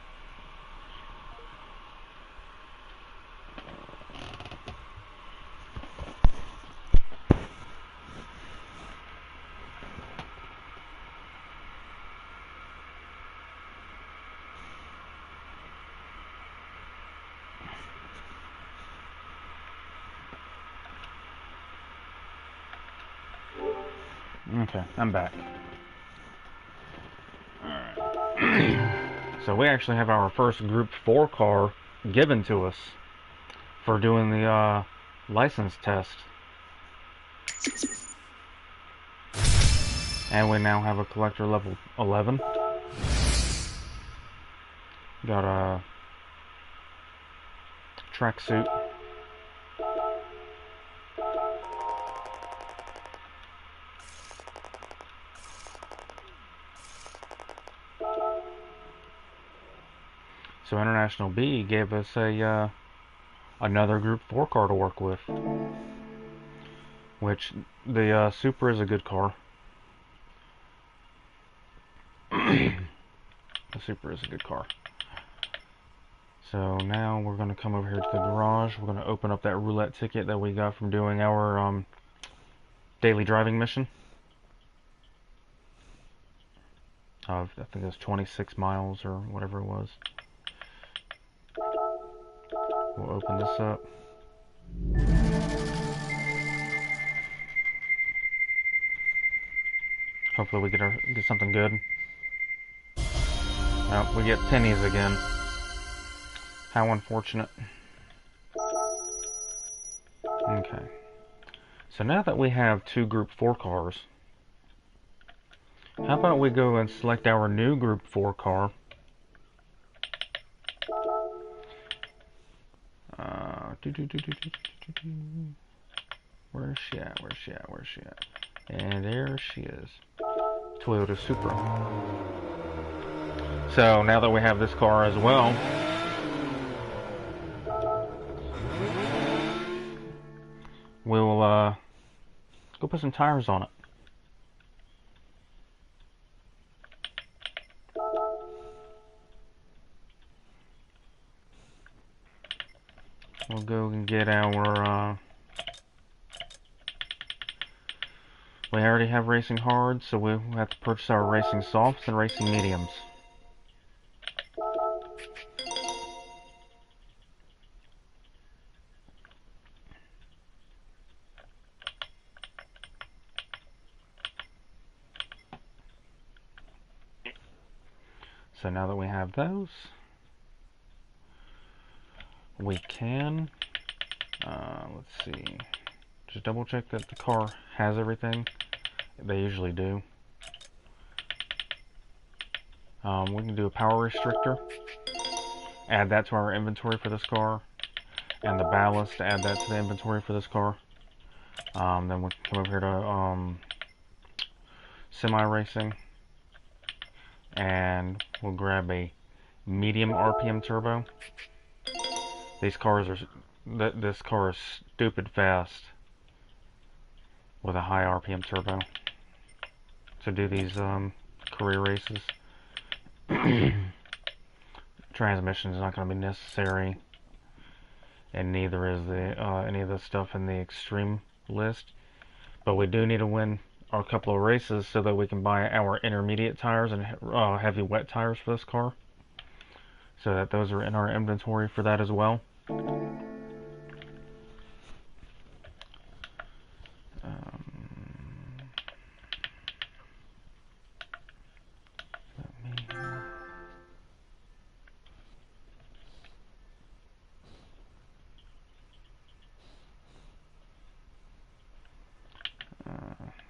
Okay, I'm back. Alright. So we actually have our first Group 4 car given to us for doing the license test. And we now have a collector level 11. Got a tracksuit. So International B gave us a another Group 4 car to work with, which the Super is a good car. The Super is a good car. So now we're going to come over here to the garage. We're going to open up that roulette ticket that we got from doing our daily driving mission. Of, I think it was 26 miles or whatever it was. We'll open this up. Hopefully we get something good. Oh, we get pennies again. How unfortunate. Okay. So now that we have 2 Group 4 cars, how about we go and select our new Group 4 car. Where's she at? Where's she at? Where's she at? And there she is. Toyota Supra. So now that we have this car as well, we'll go put some tires on it. We'll go and get our we already have racing hards, so we'll have to purchase our racing softs and racing mediums. So now that we have those, we can, let's see, just double check that the car has everything. They usually do. We can do a power restrictor, add that to our inventory for this car, and the ballast, add that to the inventory for this car. Then we can come over here to semi-racing, and we'll grab a medium RPM turbo. These cars are, this car is stupid fast with a high RPM turbo to do these career races. Transmission is not going to be necessary, and neither is the any of the stuff in the extreme list. But we do need to win our couple of races so that we can buy our intermediate tires and heavy wet tires for this car, so that those are in our inventory for that as well.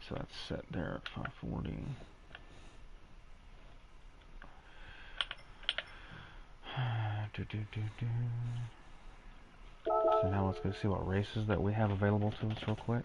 So that's set there at 540. So now let's go see what races that we have available to us real quick.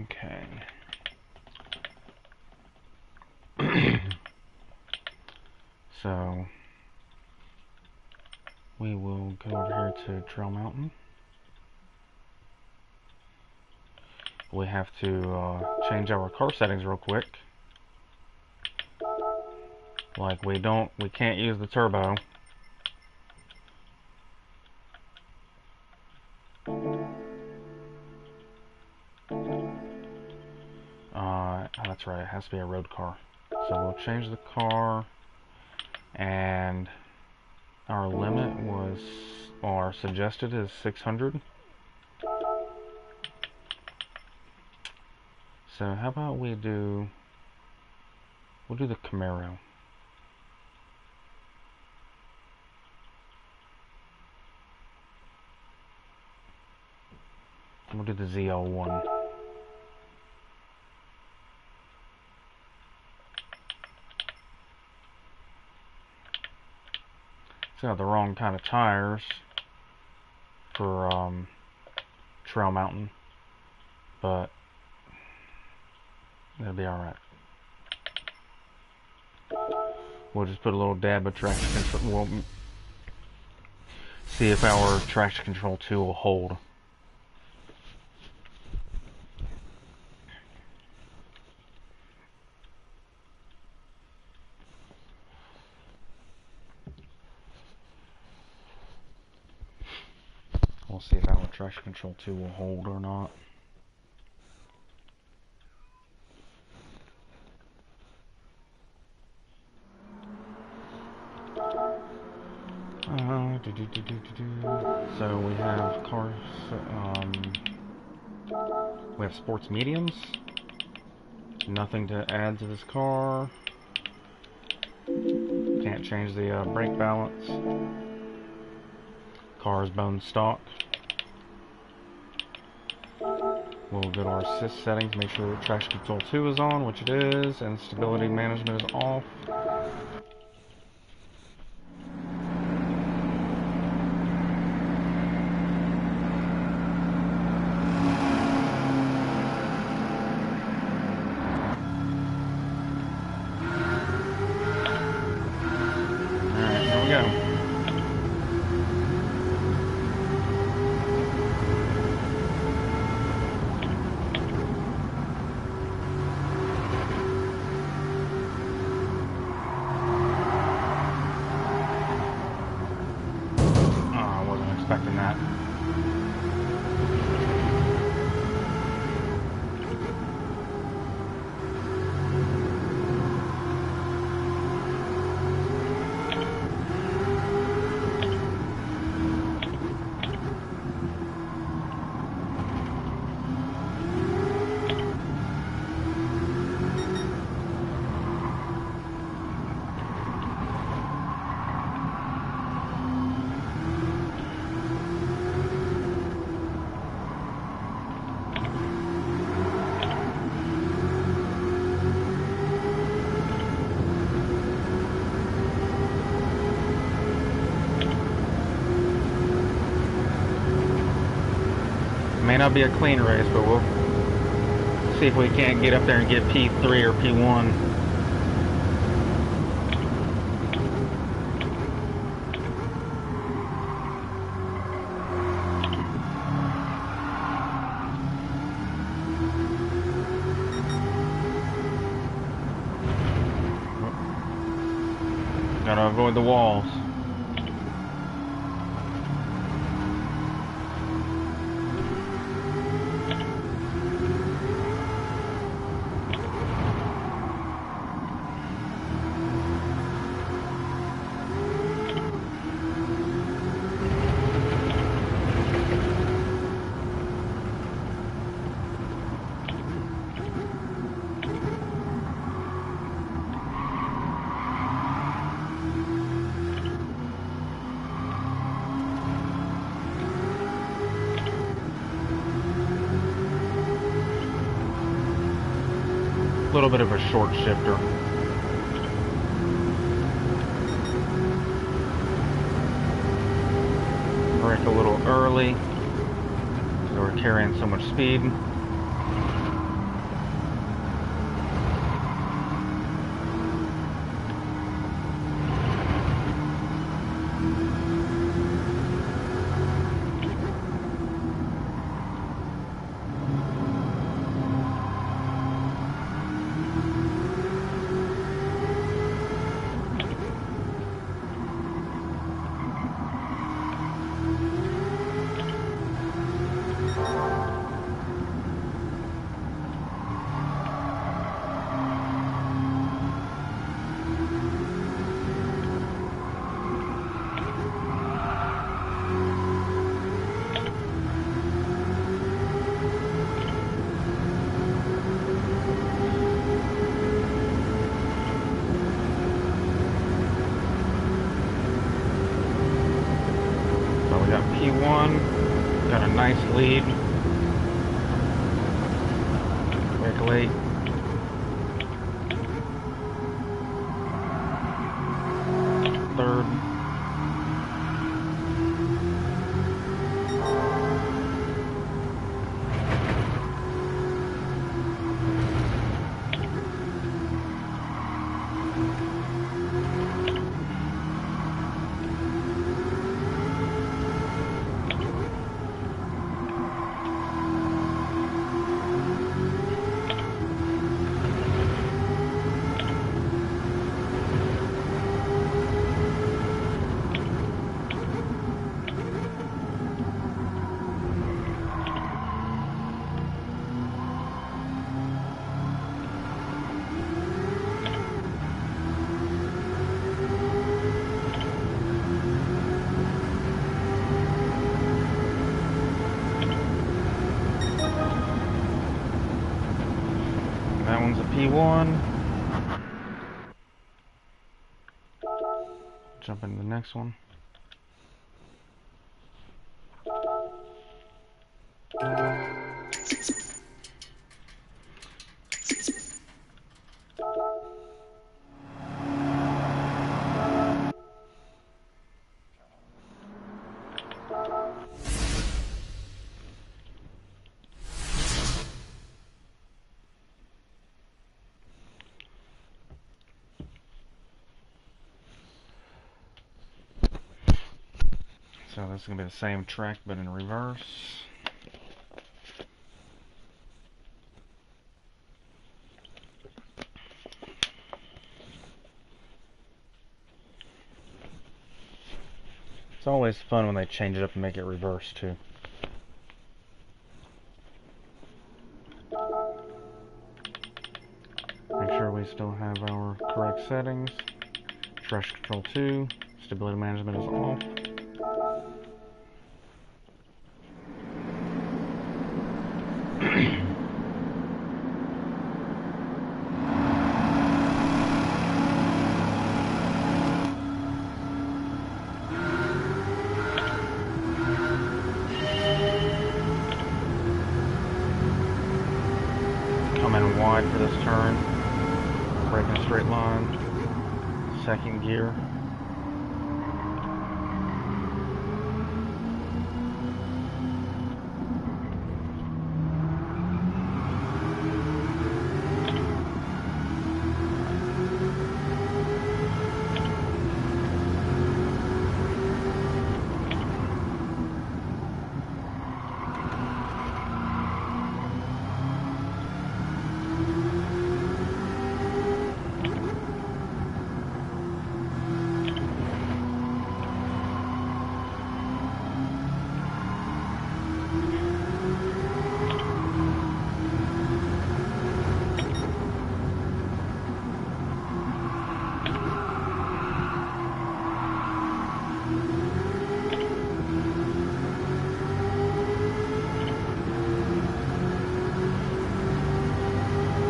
Okay. So we will go over here to Trail Mountain. We have to change our car settings real quick. Like we can't use the turbo. That's right, it has to be a road car. So we'll change the car, and our limit was, or suggested is 600. So how about we'll do the Camaro. We'll do the ZL1. It's got the wrong kind of tires for Trail Mountain, but it'll be alright. We'll just put a little dab of traction control. We'll see if our traction control 2 will hold. We'll see if our traction control 2 will hold or not. So we have cars. We have sports mediums. Nothing to add to this car. Can't change the brake balance. Car is bone stock. We'll go to our assist settings, make sure that traction control 2 is on, which it is, and stability management is off. Alright, here we go. May not be a clean race, but we'll see if we can't get up there and get P3 or P1. Gotta avoid the walls. A little bit of a short shifter. Brake a little early, so we're carrying so much speed. P1, got a nice lead. Brake late. Third. That one's a P1. Jump into the next one. So this is going to be the same track but in reverse. It's always fun when they change it up and make it reverse too. Make sure we still have our correct settings. Traction control 2, stability management is off. Coming wide for this turn. Braking a straight line. Second gear.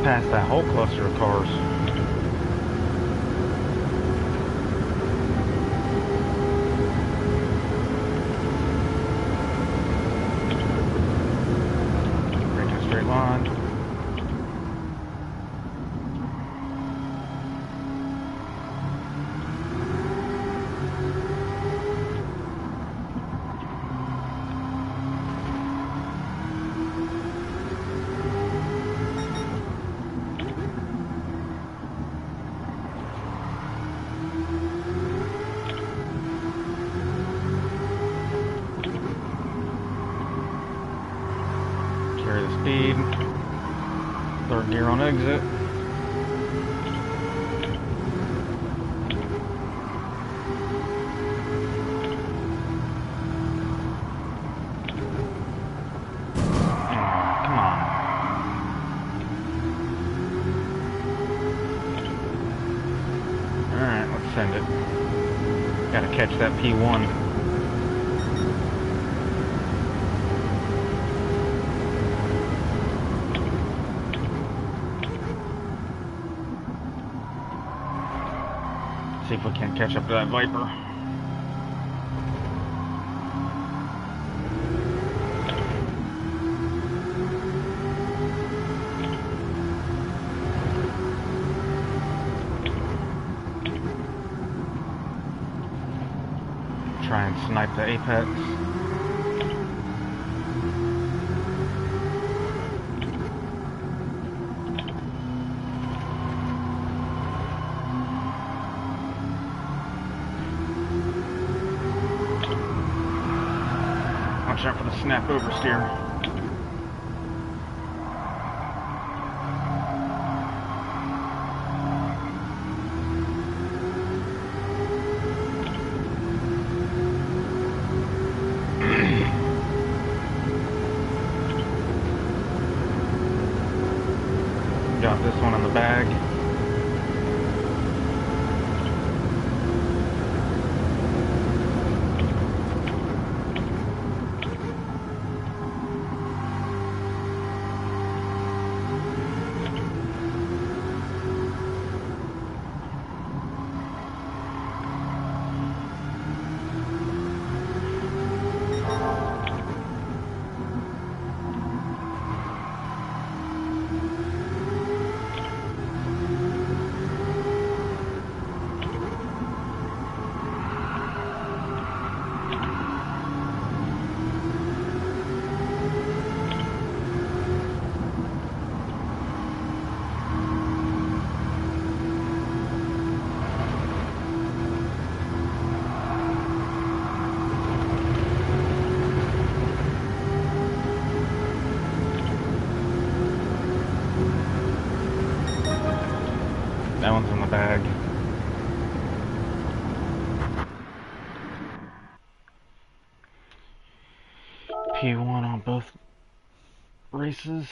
past that whole cluster of cars. Break a straight line. Carry the speed. Third gear on exit. Come on. Alright, let's send it. Gotta catch that P1. See if we can't catch up to that Viper. Try and snipe the apex. Watch out for the snap oversteer. Got this one in the bag. That one's in the bag. P1 on both races.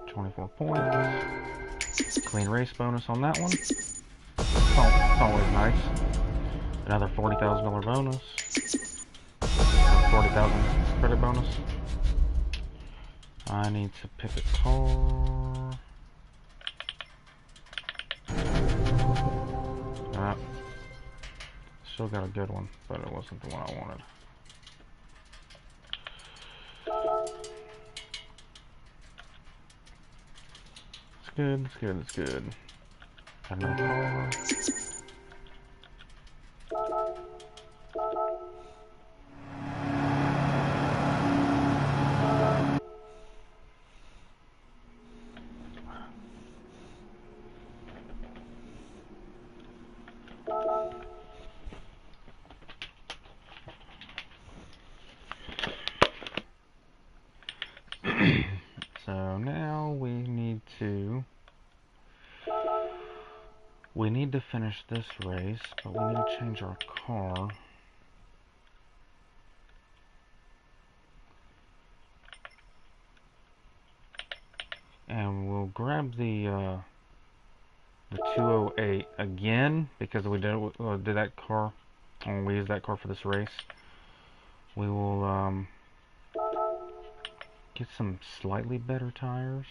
24 points. Clean race bonus on that one. It's always nice. Another $40,000 bonus. 40,000 credit bonus. I need to pivot car. Still got a good one, but it wasn't the one I wanted. It's good, it's good, it's good. Got another car. So now we need to finish this race, but we need to change our car. And we'll grab the 208 again because we did that car, and we used that car for this race. We will get some slightly better tires.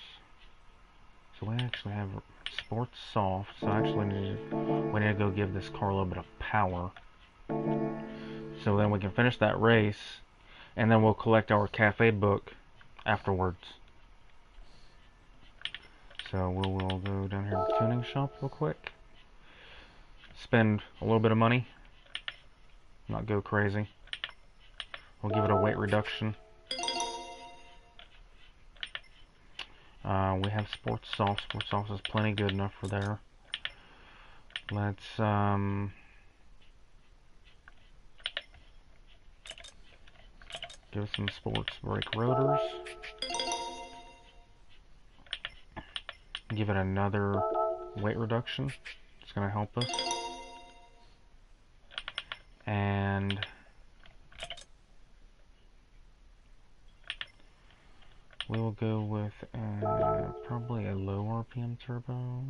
So we actually have sports soft, so actually we need to go give this car a little bit of power. So then we can finish that race, and then we'll collect our cafe book afterwards. So we'll go down here to the tuning shop real quick. Spend a little bit of money. Not go crazy. We'll give it a weight reduction. We have sports soft. Sports soft is plenty good enough for there. Let's give it some sports brake rotors. Give it another weight reduction. It's going to help us. And we'll go with probably a low RPM turbo.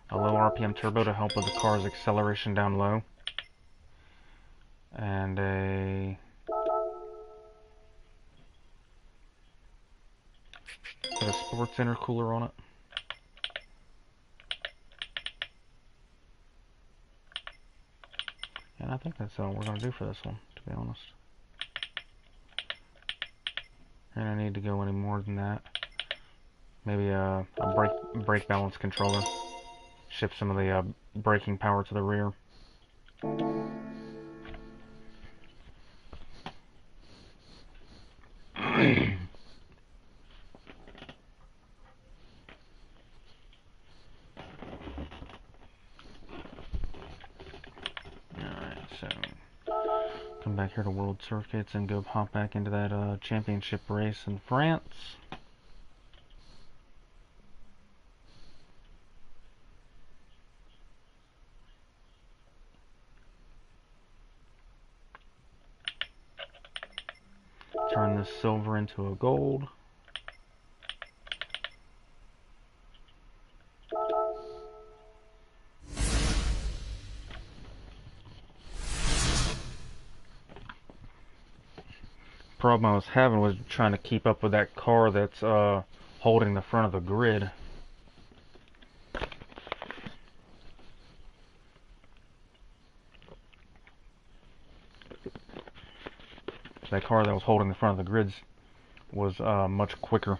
A low RPM turbo to help with the car's acceleration down low. And put a sports intercooler on it. And I think that's all we're going to do for this one, to be honest. I don't need to go any more than that. Maybe a brake balance controller. Shift some of the braking power to the rear. So, come back here to World Circuits and go hop back into that championship race in France. Turn this silver into a gold. Problem I was having was trying to keep up with that car that's holding the front of the grid. That car that was holding the front of the grids was much quicker.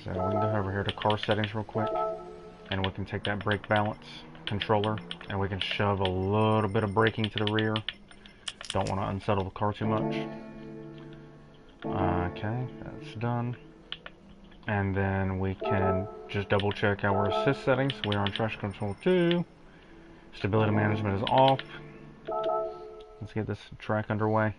So we can go over here to car settings real quick, and we can take that brake balance controller and we can shove a little bit of braking to the rear. Don't want to unsettle the car too much. Okay, that's done. And then we can just double check our assist settings. We're on traction control 2. Stability management is off. Let's get this track underway.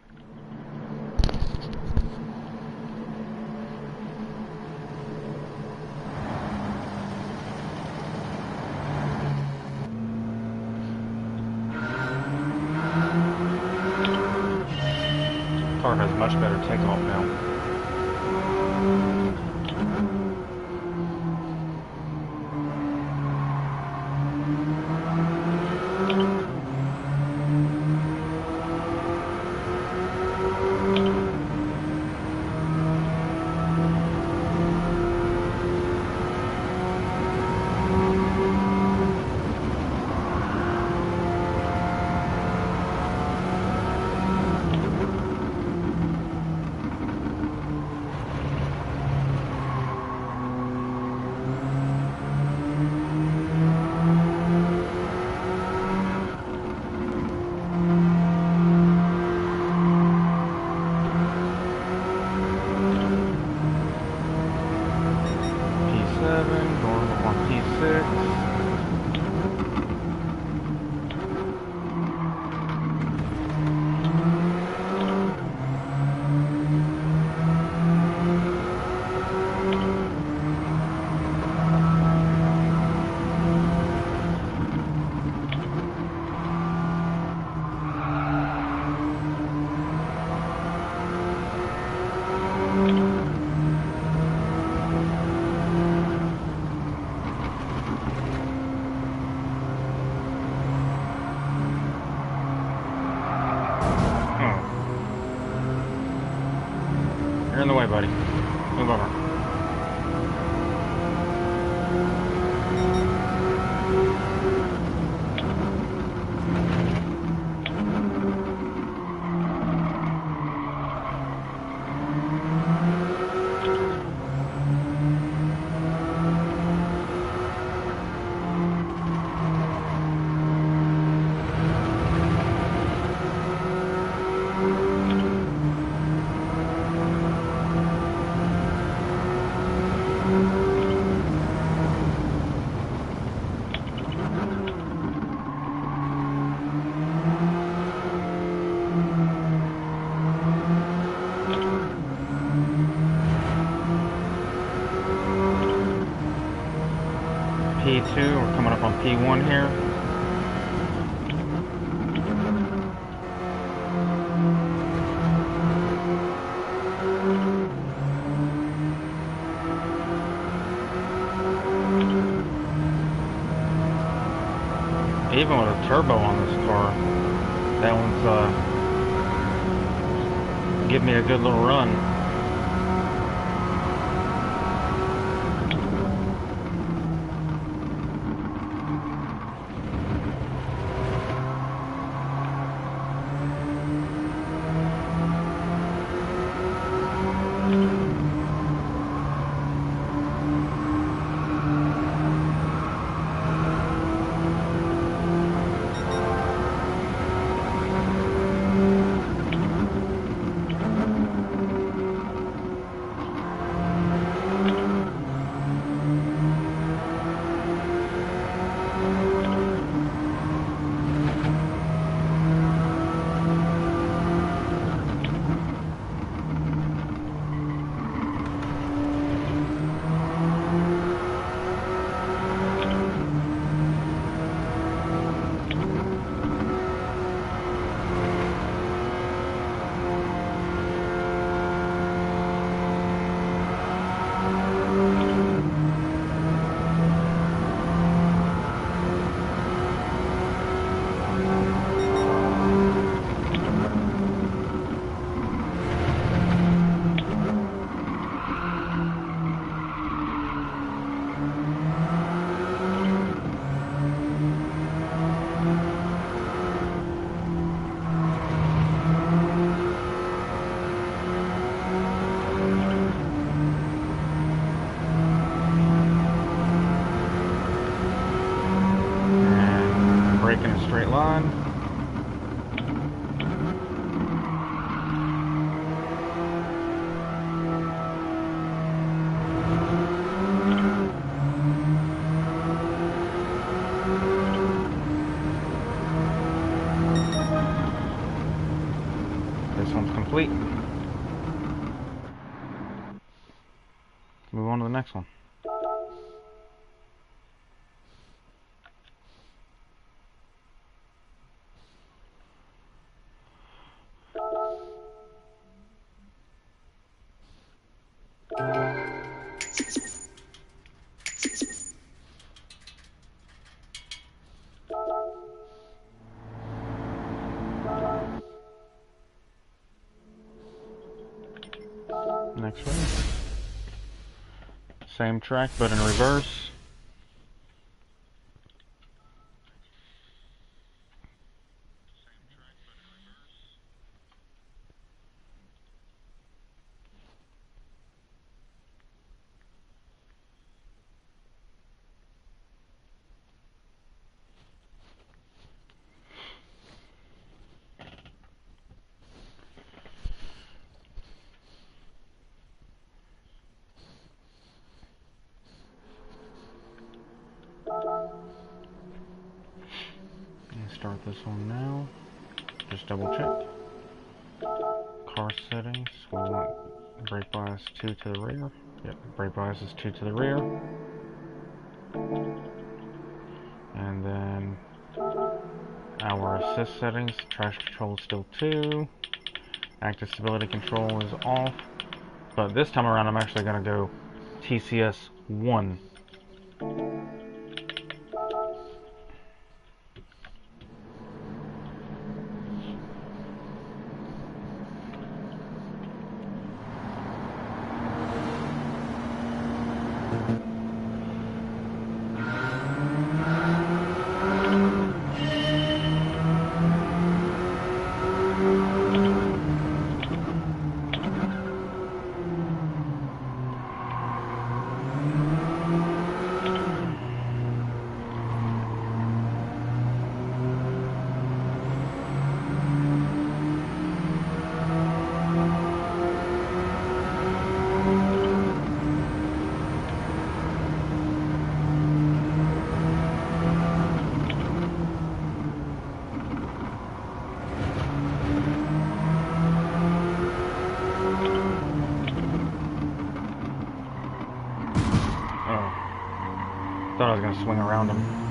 Car has much better takeoff now. in the way, buddy. Move over. P2, we're coming up on P1 here. Even with a turbo on this car, that one's give me a good little run. In a straight line. This one's complete. Move on to the next one. Next one. Same track but in reverse. Start this one now. Just double check. Car settings. We want brake bias 2 to the rear. Yep, brake bias is 2 to the rear. And then our assist settings. Traction control is still 2. Active stability control is off. But this time around I'm actually going to go TCS 1. I was going to swing around him.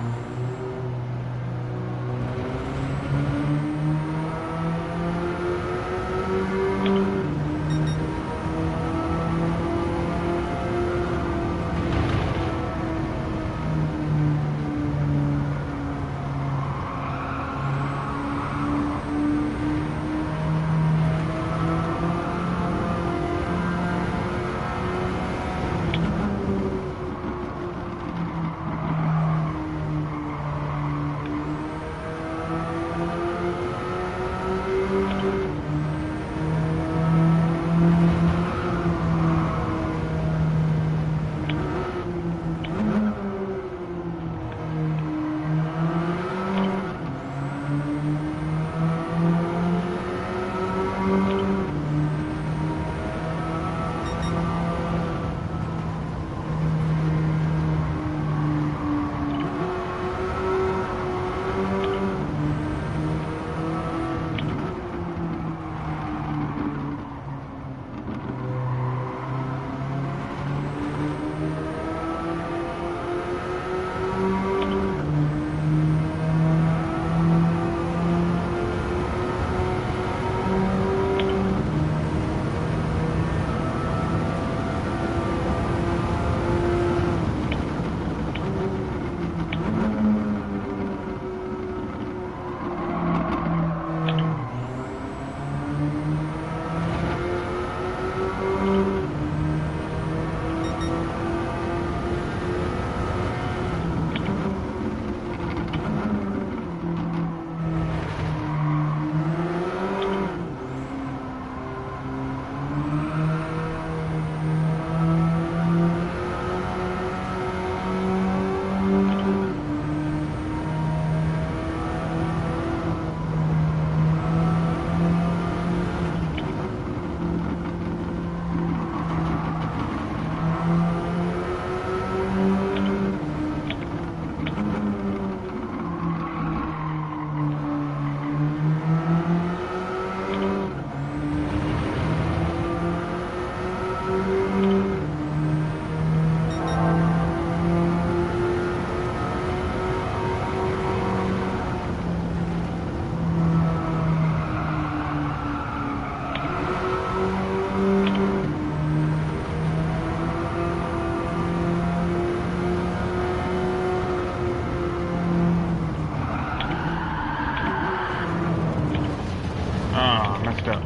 Messed up.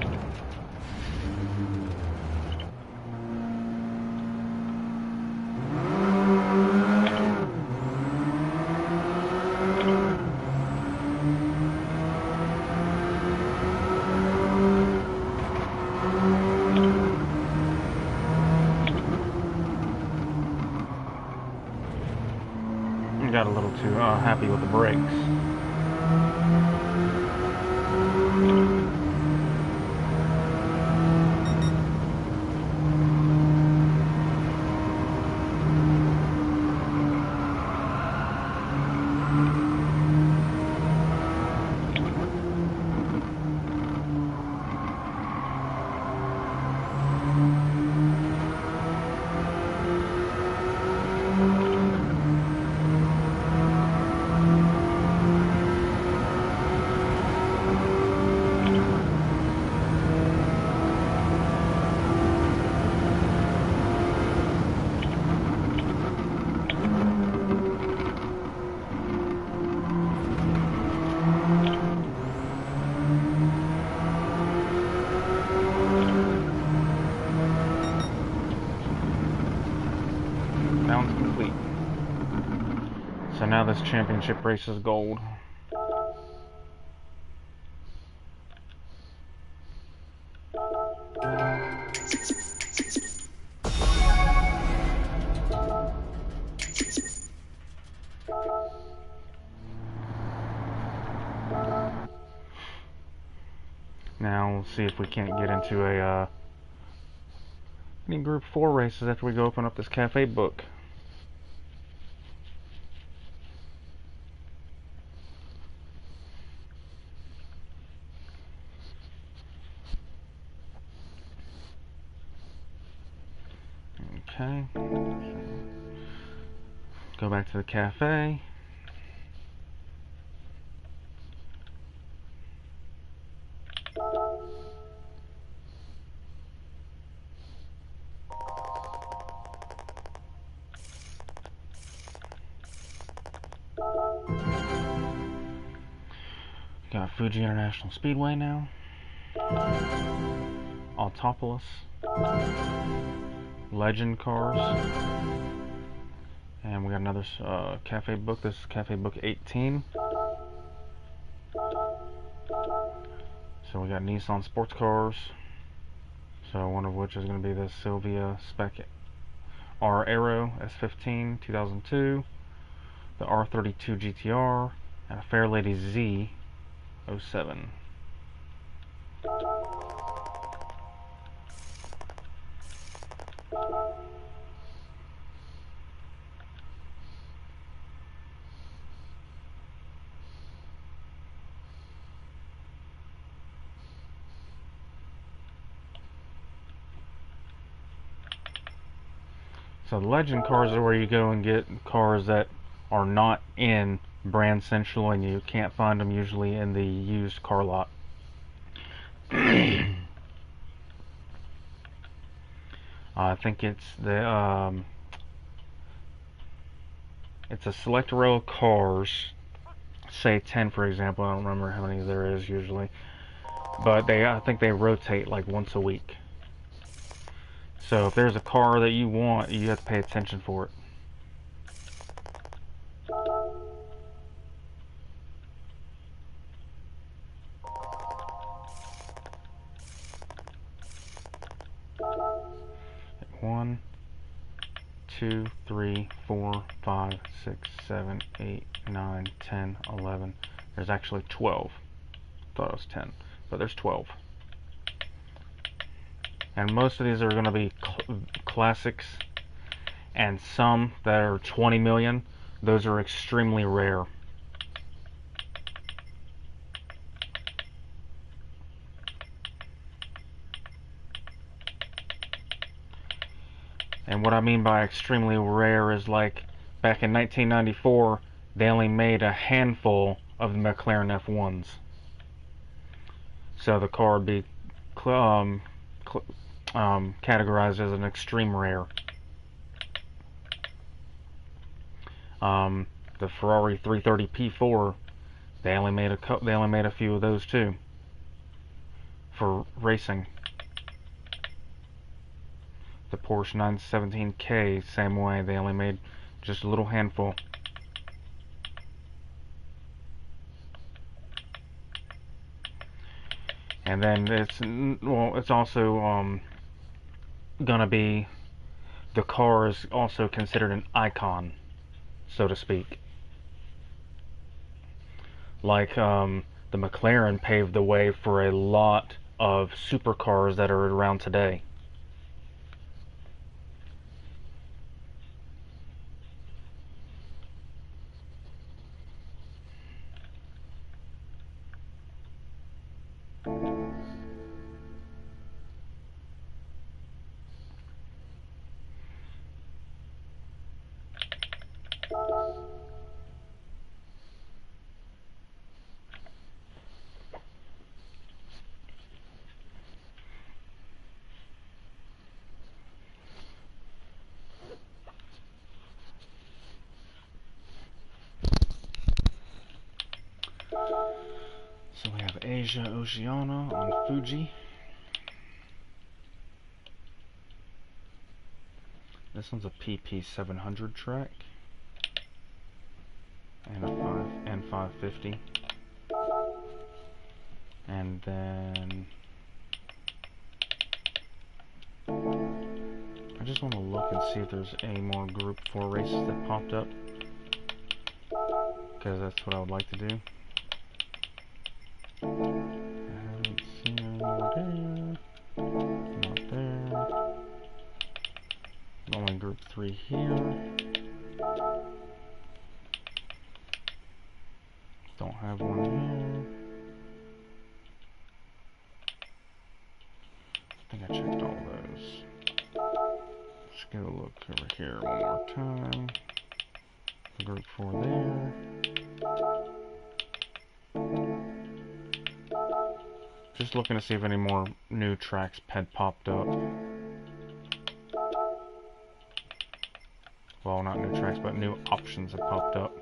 Got a little too happy with the brakes. Balance complete. So now this championship race is gold. Now we'll see if we can't get into any Group 4 races after we go open up this cafe book. Okay. Go back to the cafe. Got Fuji International Speedway now. Autopolis. Legend cars. And we got another cafe book. This is cafe book 18. So we got Nissan sports cars. So one of which is going to be the Silvia Spec R Aero S15 2002, the R32 GTR, and a Fairlady Z 07. So the legend cars are where you go and get cars that are not in Brand Central, and you can't find them usually in the used car lot. I think it's the it's a select row of cars, say 10 for example. I don't remember how many there is usually, but I think they rotate like once a week. So if there's a car that you want, you have to pay attention for it. One, 2, 3, 4, 5, 6, 7, 8, 9, 10, 11. There's actually 12. Thought it was 10, but there's 12. And most of these are going to be classics, and some that are 20 million. Those are extremely rare. And what I mean by extremely rare is, like, back in 1994, they only made a handful of the McLaren F1s. So the car would be categorized as an extreme rare. The Ferrari 330 P4, they only made a few of those too for racing. The Porsche 917K, same way, they only made just a little handful. And then it's also gonna be, the car is also considered an icon, so to speak. Like the McLaren paved the way for a lot of supercars that are around today. So we have Asia Oceana on Fuji. This one's a PP700 track. And a 550. And then I just want to look and see if there's any more Group 4 races that popped up, because that's what I would like to do. I haven't seen any more there. Not there. Only Group 3 here. Don't have one here. I think I checked all those. Just get a look over here one more time. Group 4 there. Just looking to see if any more new tracks had popped up. Well, not new tracks, but new options have popped up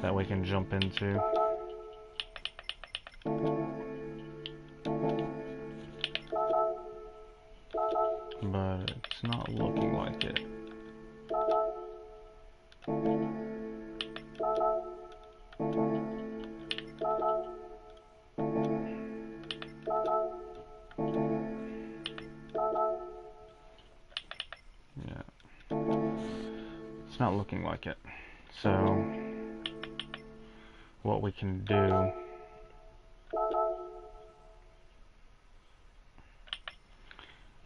that we can jump into. But it's not looking like it. Yeah. It's not looking like it. So, what we can do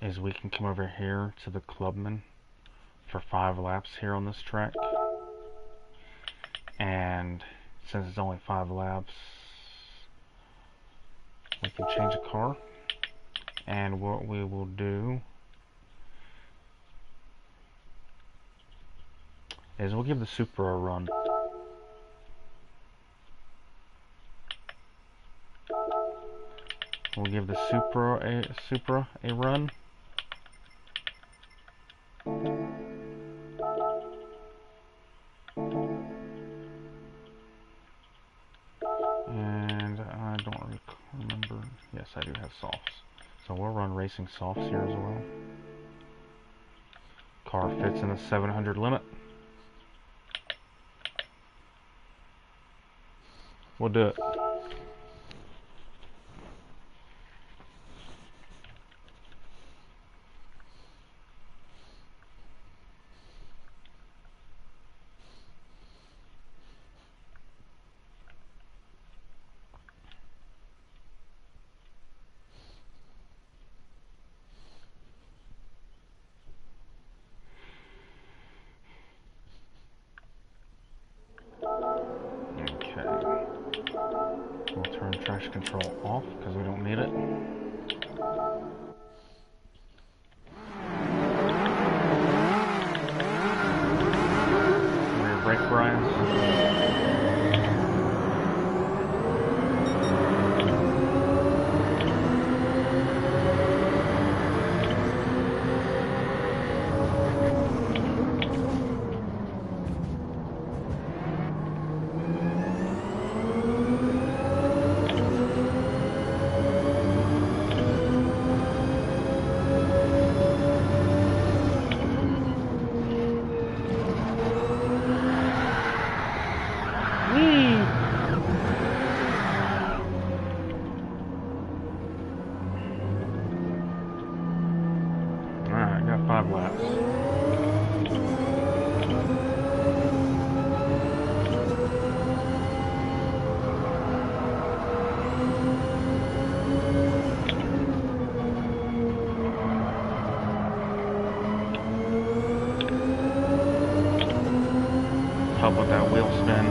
is we can come over here to the Clubman for 5 laps here on this track. And since it's only 5 laps, we can change a car. And what we will do is we'll give the Supra a run. We'll give the Supra a run. And I don't remember. Yes, I do have softs. So we'll run racing softs here as well. Car fits in the 700 limit. We'll do it. We'll turn traction control off because we don't need it. Rear brake grinds. Alright, got 5 laps. Help with that wheel spin.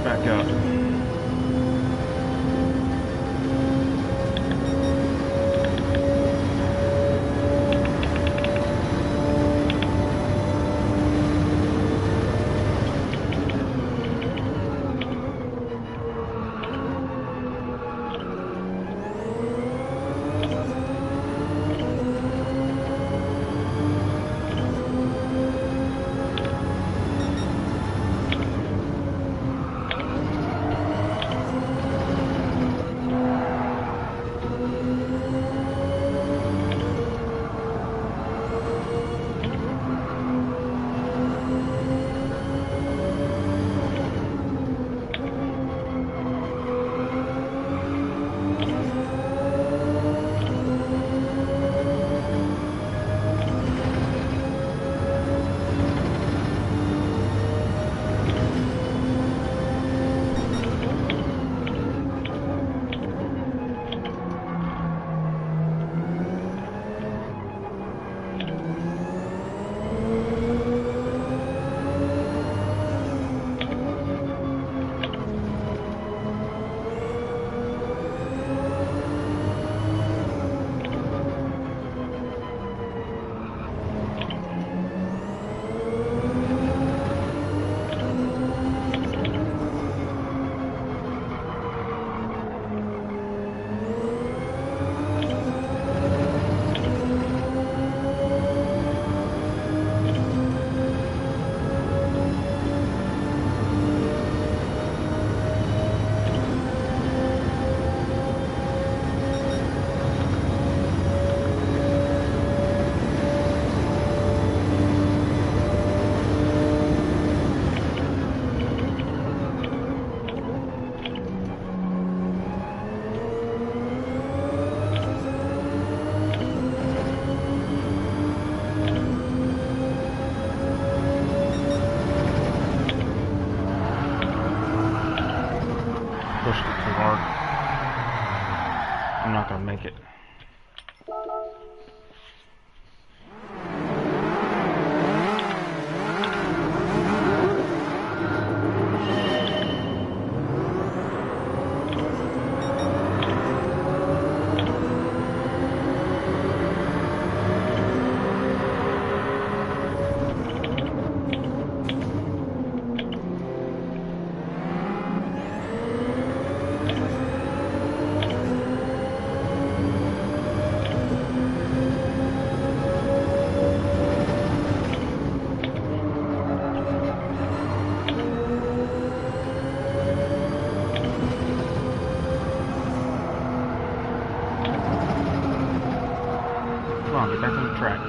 Back up. make it. Come on, get back on the track.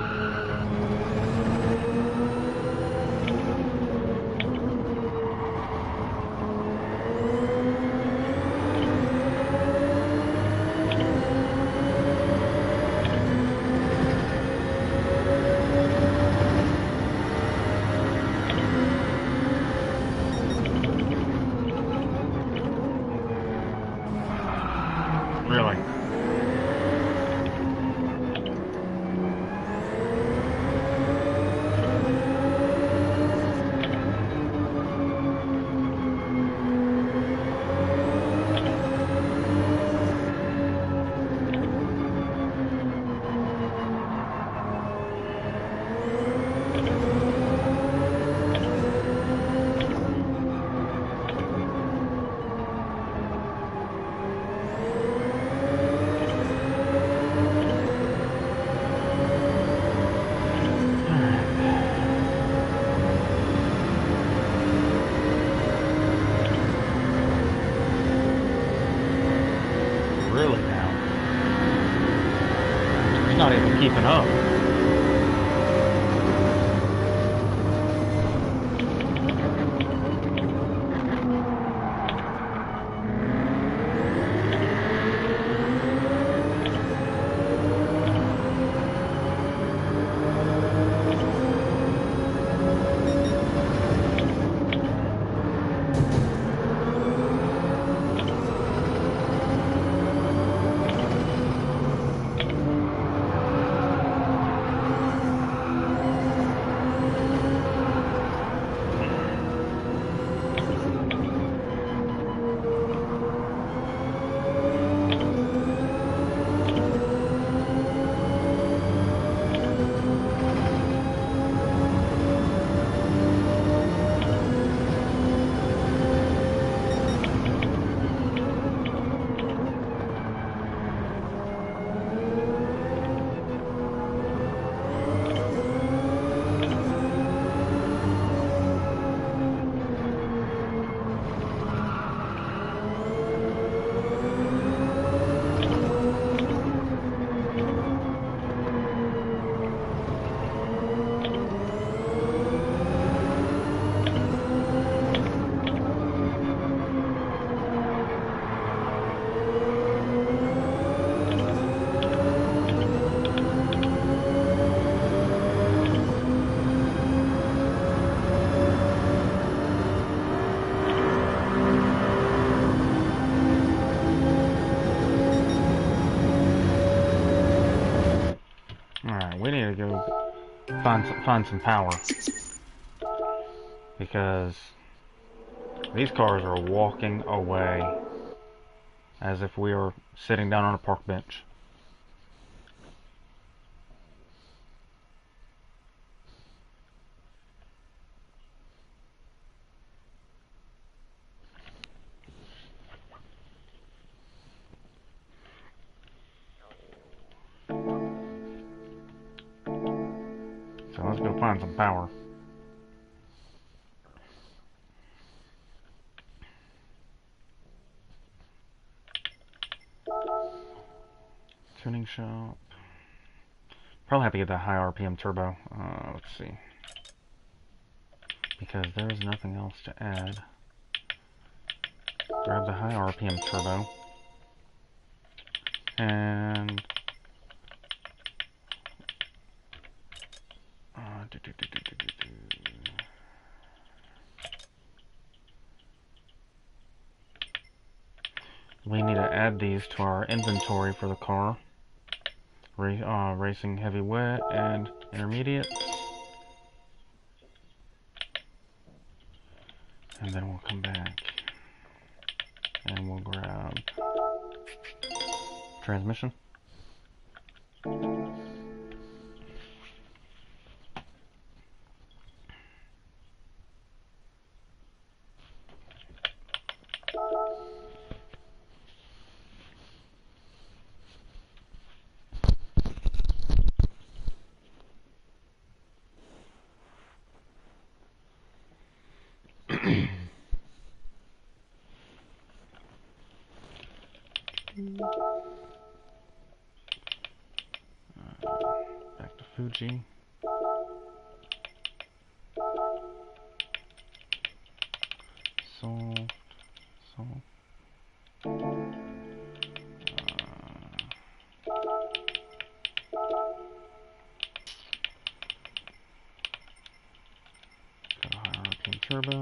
Really? Really now? He's not even keeping up. We need to go find some power, because these cars are walking away as if we are sitting down on a park bench. So let's go find some power. Tuning shop. Probably have to get that high RPM turbo. Let's see. Because there is nothing else to add. Grab the high RPM turbo. And we need to add these to our inventory for the car. Racing heavy wet and intermediate. And then we'll come back and we'll grab transmission. Back to Fuji. Soft. Got a higher RPM turbo.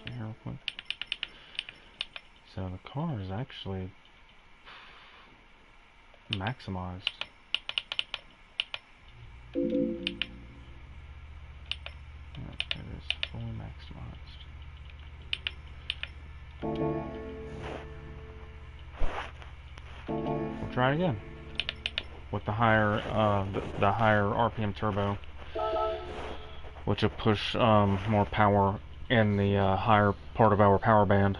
Here real quick. So the car is actually maximized. It is fully maximized. We'll try it again with the higher the higher RPM turbo, which will push more power in the higher part of our power band.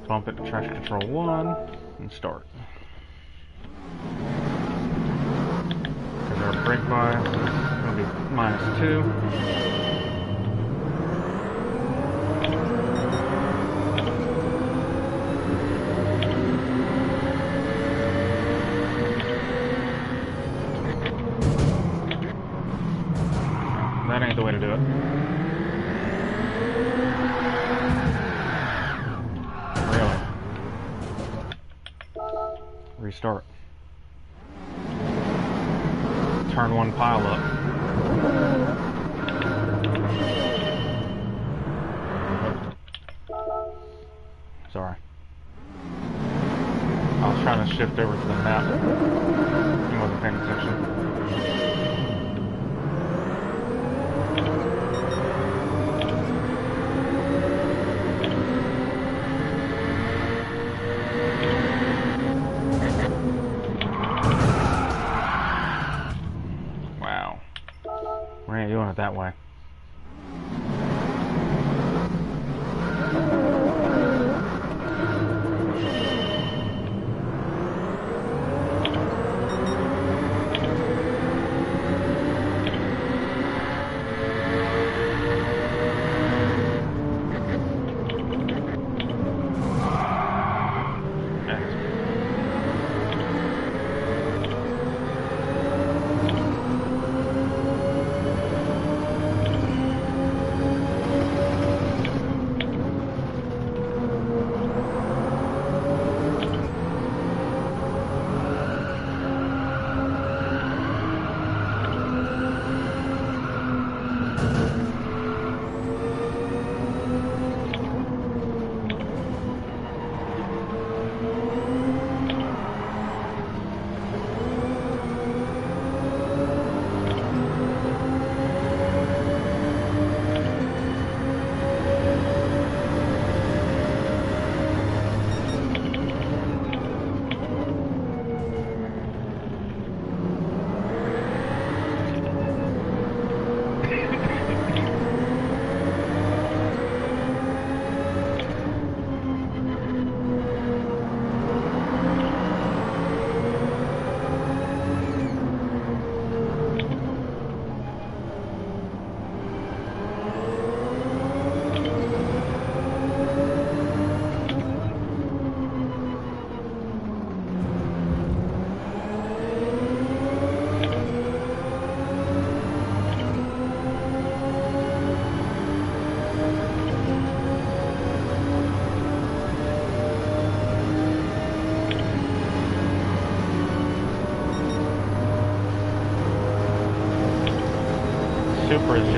Bump it to traction control 1 and start. Because our brake bias is going to be -2. That ain't the way to do it. Restart. Turn 1 pile up. Sorry. I was trying to shift over to the map. I wasn't paying attention. We ain't doing it that way.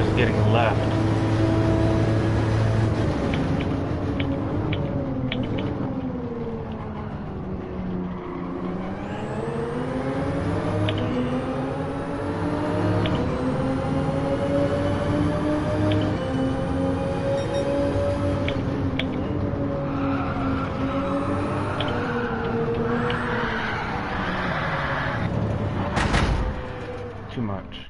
just getting left. Too much.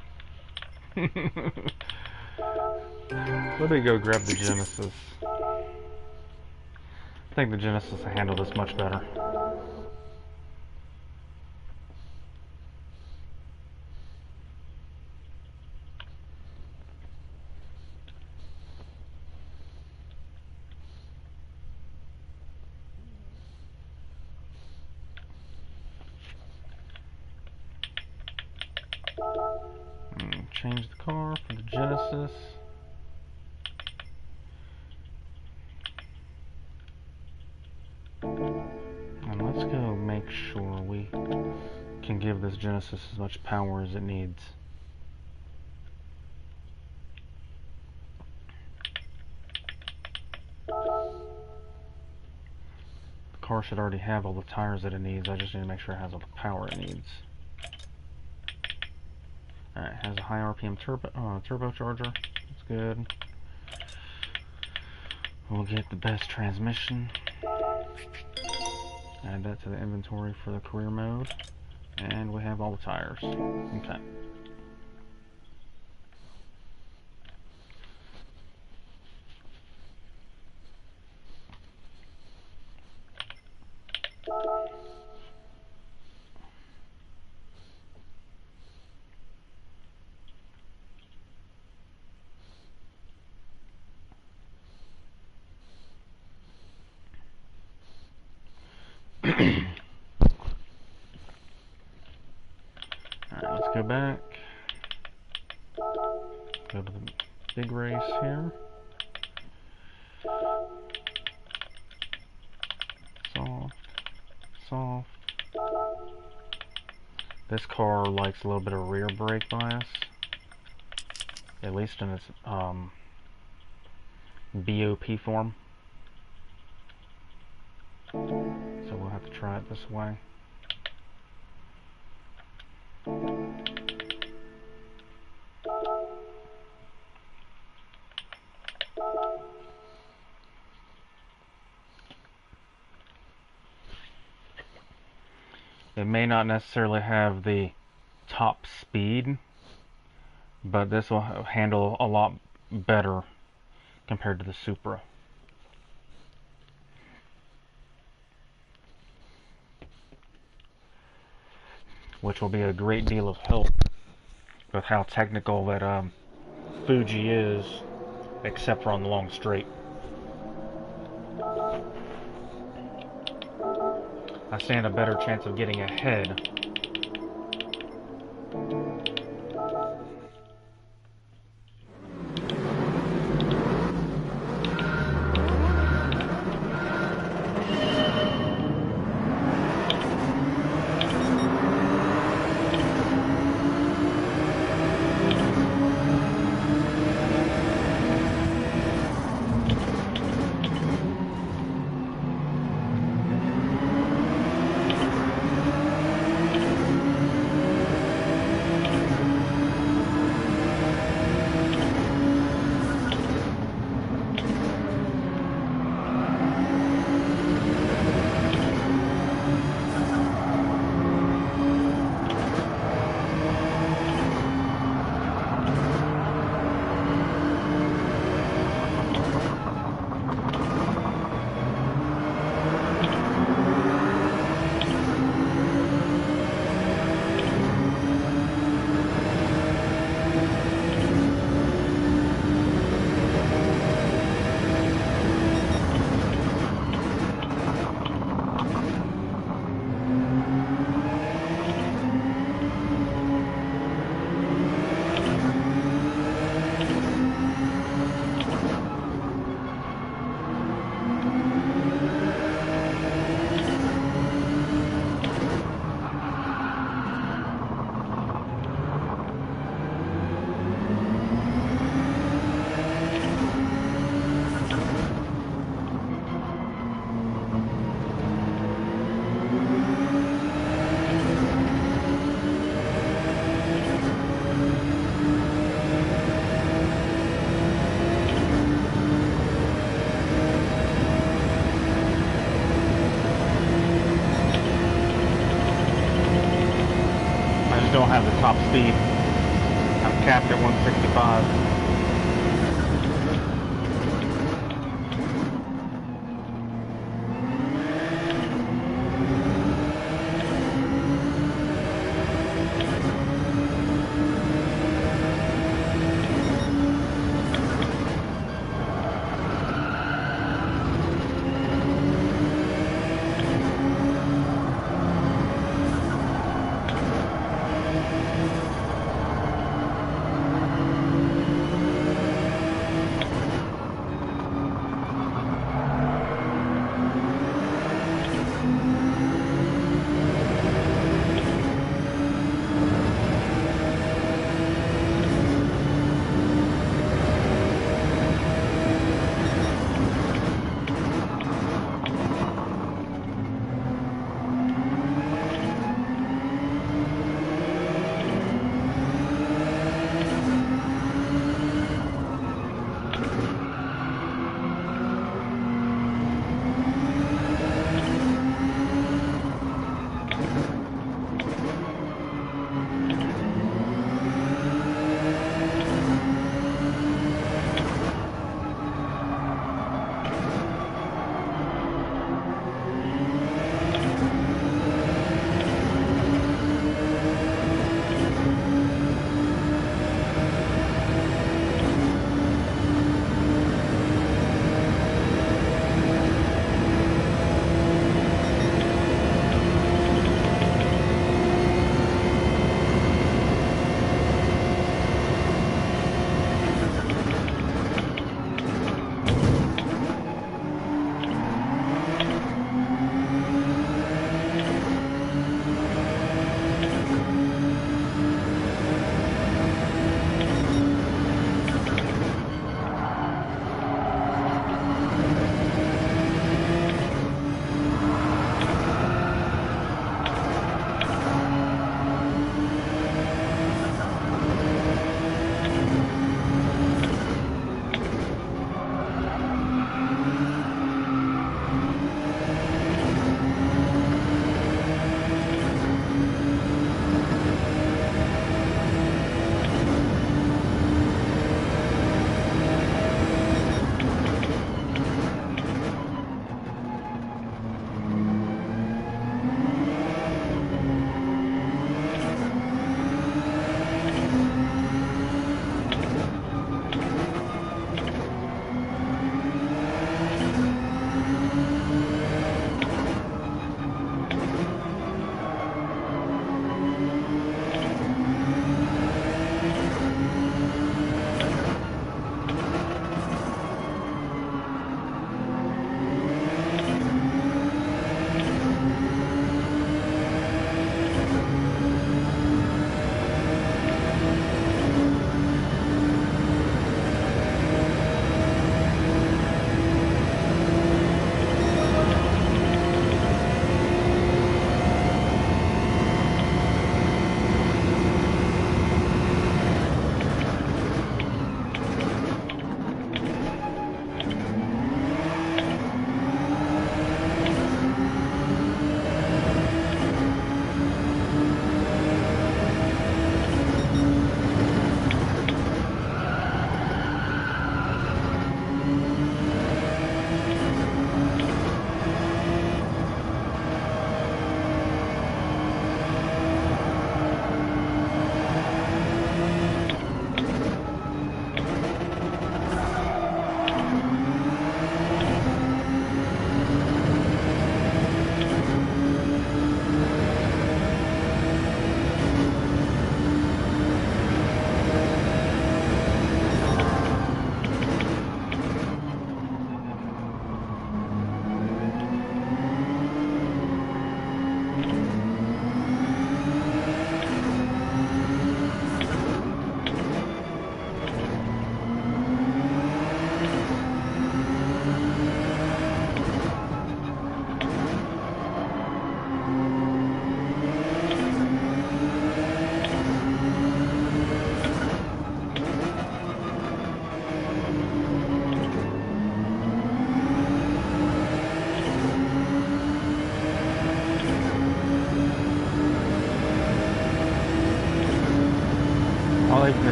Let me go grab the Genesis. I think the Genesis will handle this much better. Change the car for the Genesis. And let's go make sure we can give this Genesis as much power as it needs. The car should already have all the tires that it needs. I just need to make sure it has all the power it needs. Alright, has a high RPM turbocharger. That's good. We'll get the best transmission. Add that to the inventory for the career mode. And we have all the tires. Okay. Alright, let's go back. Go to the big race here. Soft. Soft. This car likes a little bit of rear brake bias. At least in its BOP form. So we'll have to try it this way. It may not necessarily have the top speed, but this will handle a lot better compared to the Supra. Which will be a great deal of help with how technical that Fuji is, except for on the long straight. I stand a better chance of getting ahead. speed. I'm capped at 165.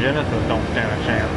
Genesis don't stand a chance.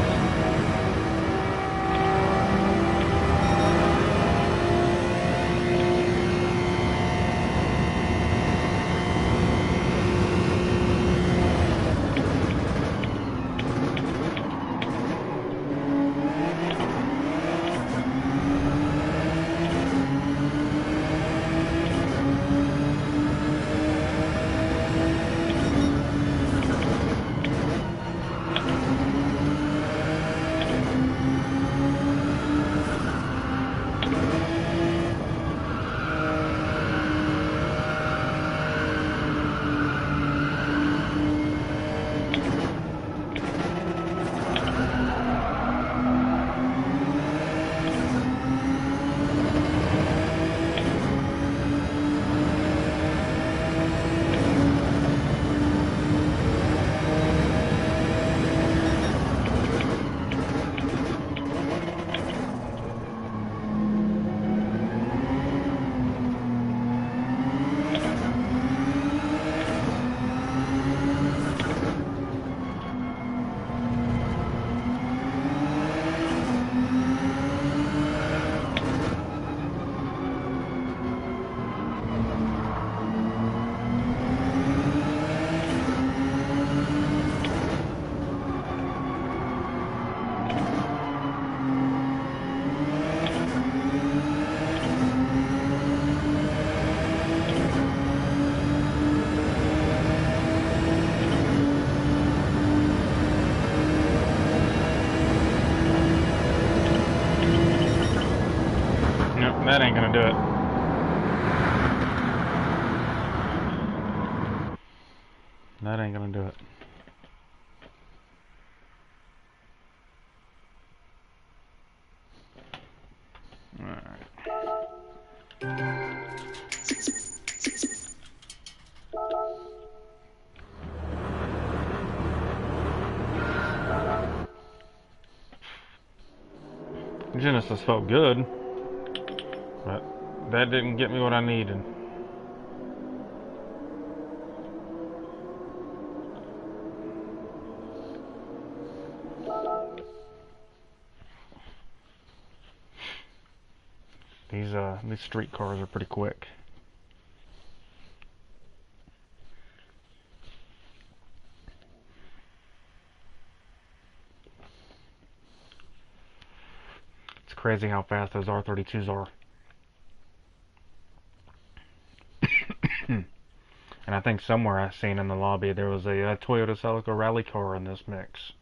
That ain't gonna do it. That ain't gonna do it. Alright. Genesis felt good, but that didn't get me what I needed. These street cars are pretty quick. It's crazy how fast those R32s are. And I think somewhere I've seen in the lobby there was a Toyota Celica rally car in this mix.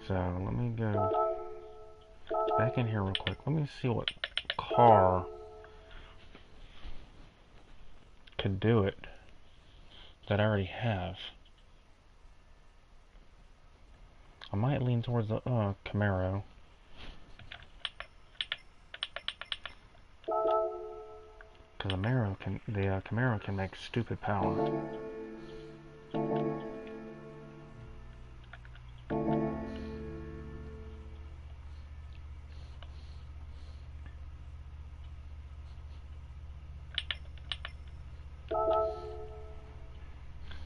So let me go back in here real quick. Let me see what car could do it that I already have. I might lean towards the Camaro. Because the Camaro can make stupid power.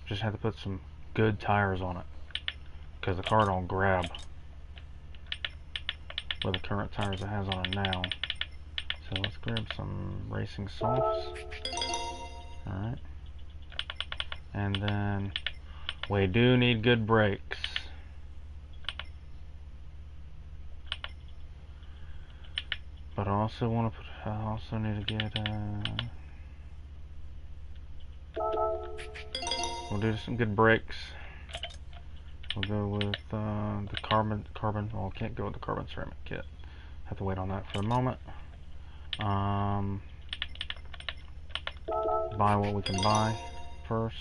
Just have to put some good tires on it, because the car don't grab with the current tires it has on it now. So let's grab some racing softs. Alright. And then we do need good brakes. But I also want to put, I also need to get we'll do some good brakes. We'll go with the carbon, well, I can't go with the carbon ceramic kit. Have to wait on that for the moment. Buy what we can buy first.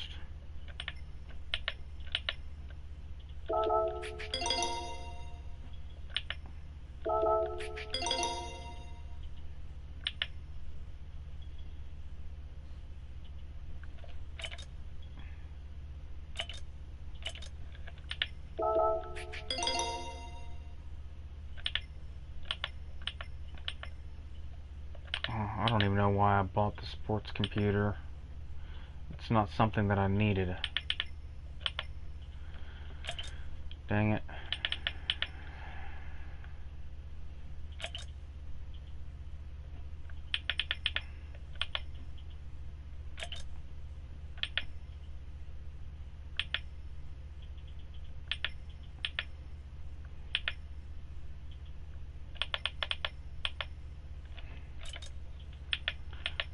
I don't even know why I bought the sports computer. It's It's not something that I needed. Dang it.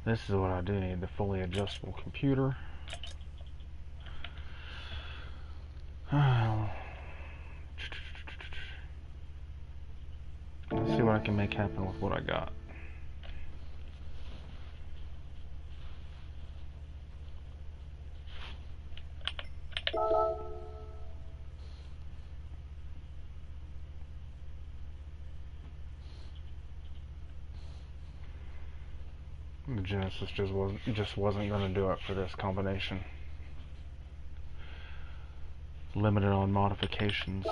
This is what I do need, the fully adjustable computer. Let's see what I can make happen with what I got. The Genesis just wasn't going to do it for this combination. Limited on modifications.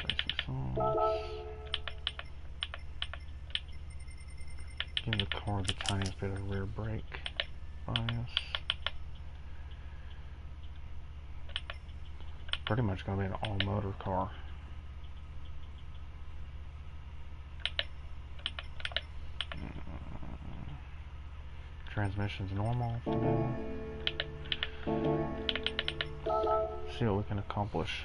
Basic songs. Give the car the tiniest bit of rear brake bias. Pretty much gonna be an all-motor car. Transmission's normal for now. See what we can accomplish.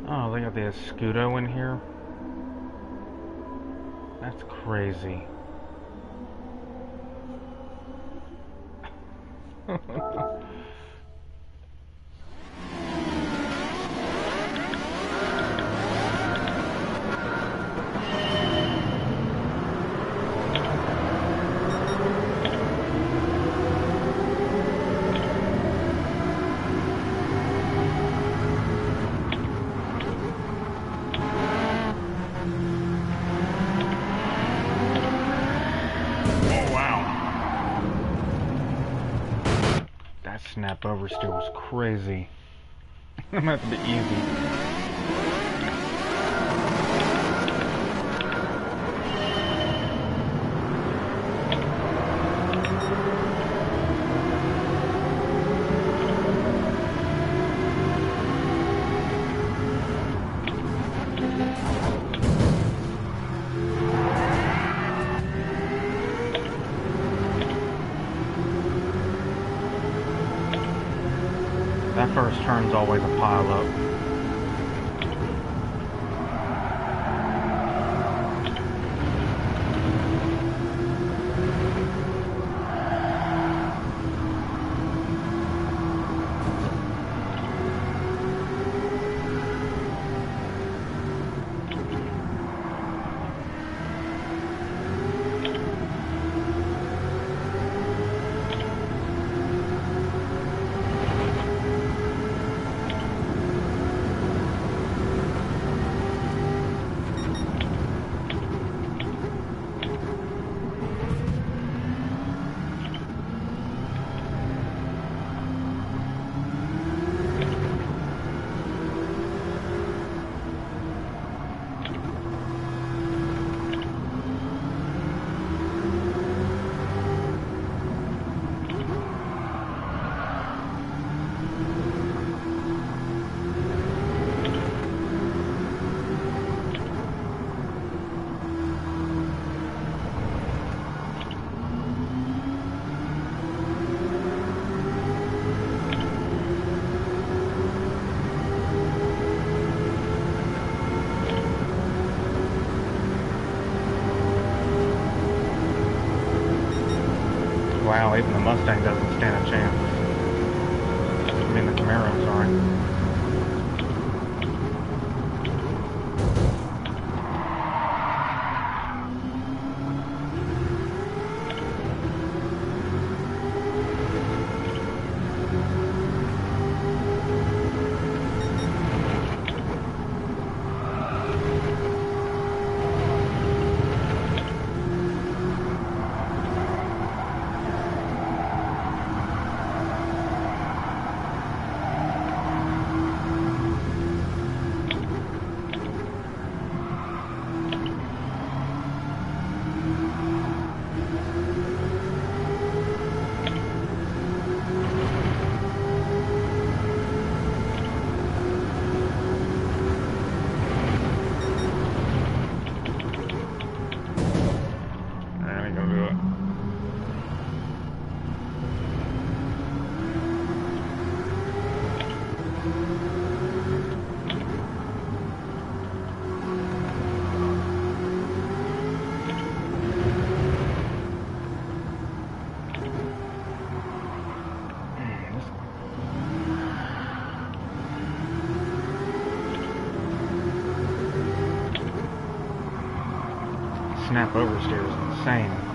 Oh, they got the Scudo in here. That's crazy. Snap oversteer was crazy. I'm gonna have to be easy. That first turn's always a pile up. Wow, even the Mustang doesn't stand a chance. I mean the Camaro, sorry. snap oversteer is insane.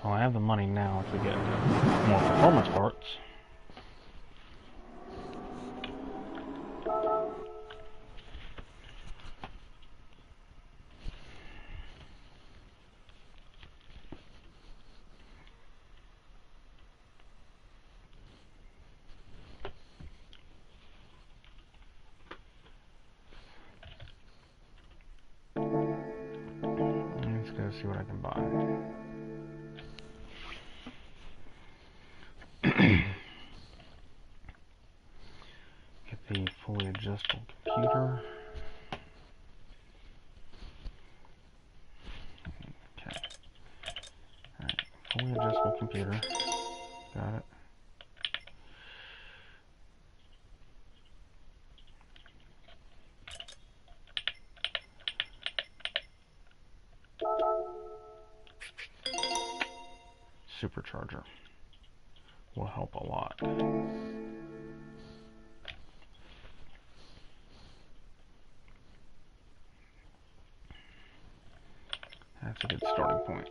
Well, I have the money now to get more performance parts. Let's go see what I can buy. Get the fully adjustable computer. Okay. Alright, fully adjustable computer. Got it. Supercharger will help a lot. That's a good starting point.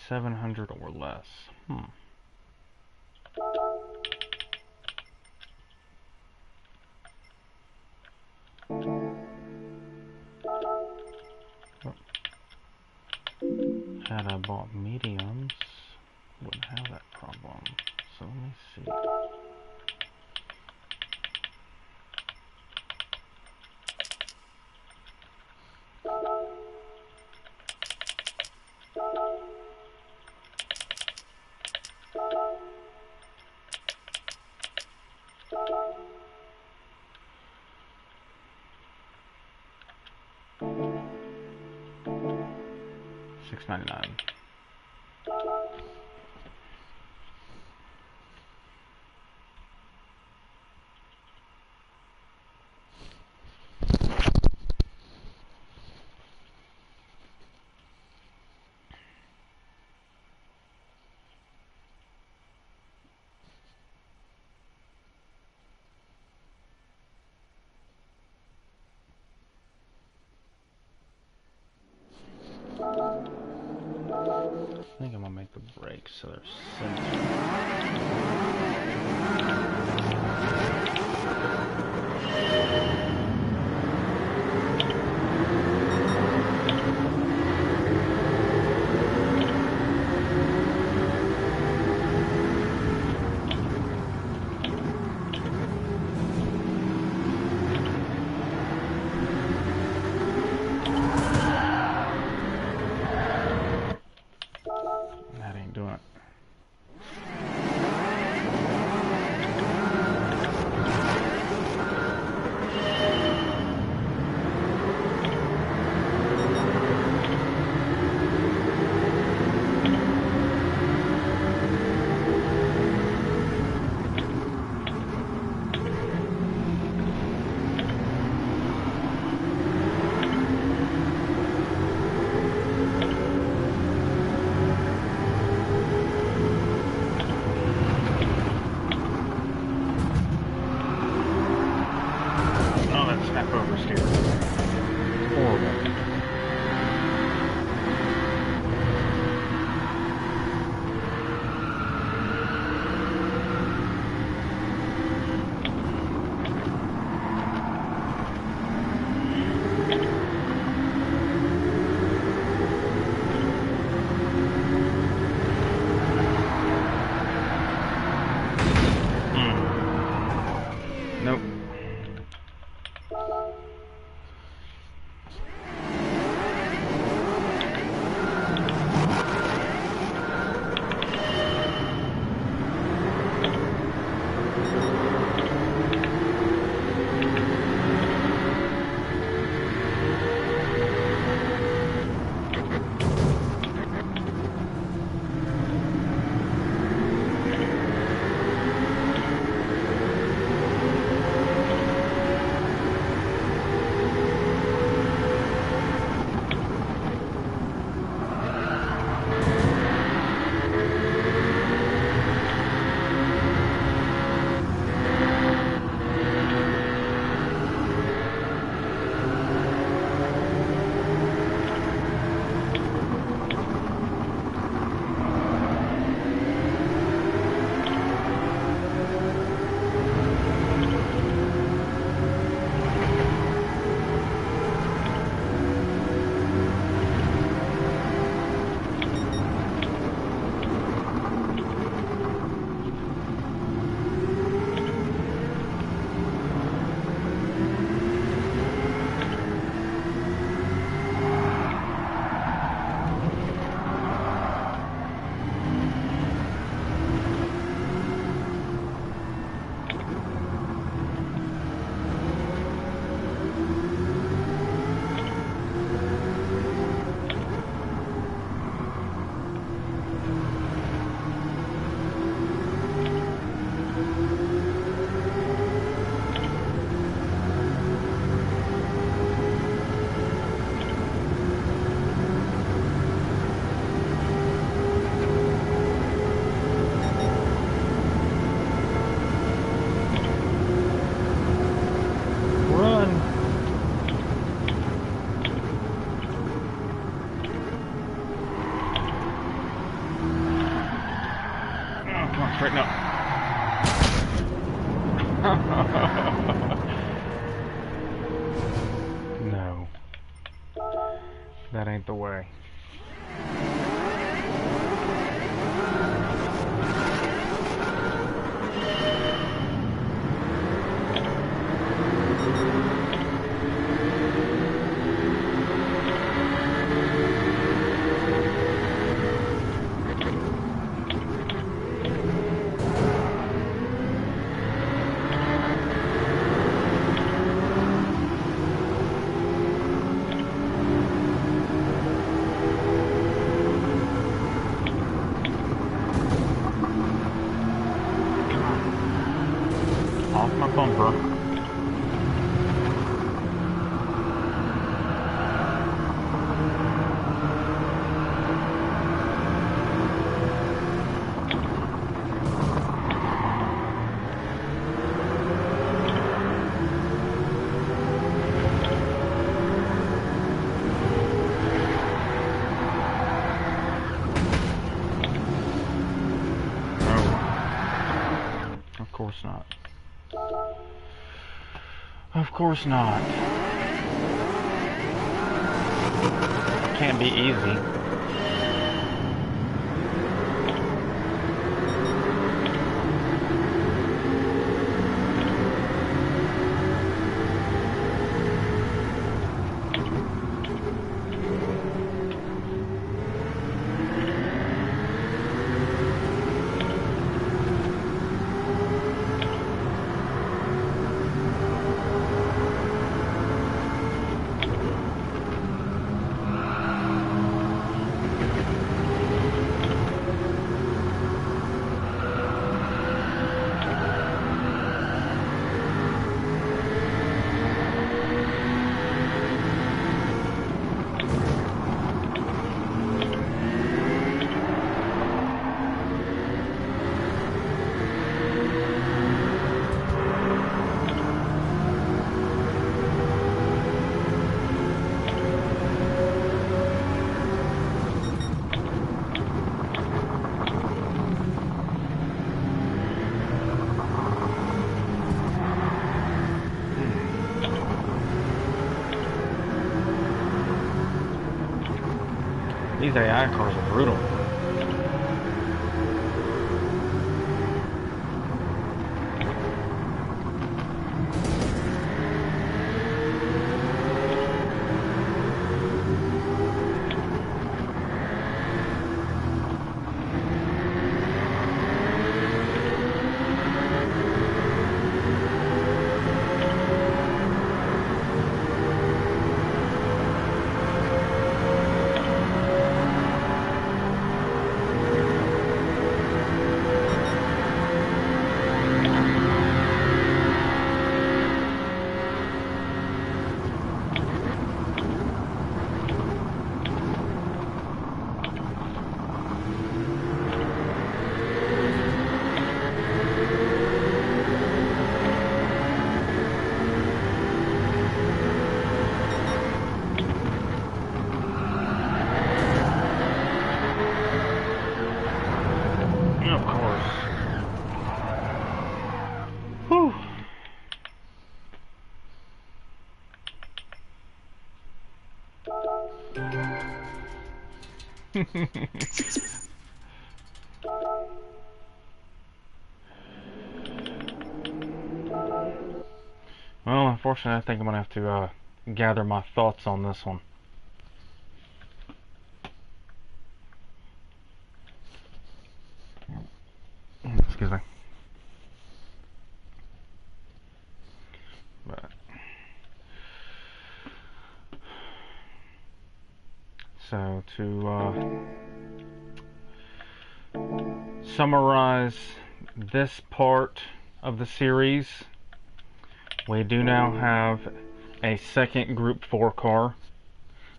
$700 or less. Had I bought mediums, wouldn't have that problem. So let me see. $699. I think I'm gonna make the brakes so they're that ain't doing it. No. No. That ain't the way. Off my bumper. No. Of course not. Of course not. Can't be easy. These AI cars are brutal. Well, unfortunately, I think I'm gonna have to gather my thoughts on this one. Excuse me. But so to summarize this part of the series, we do now have a second Group 4 car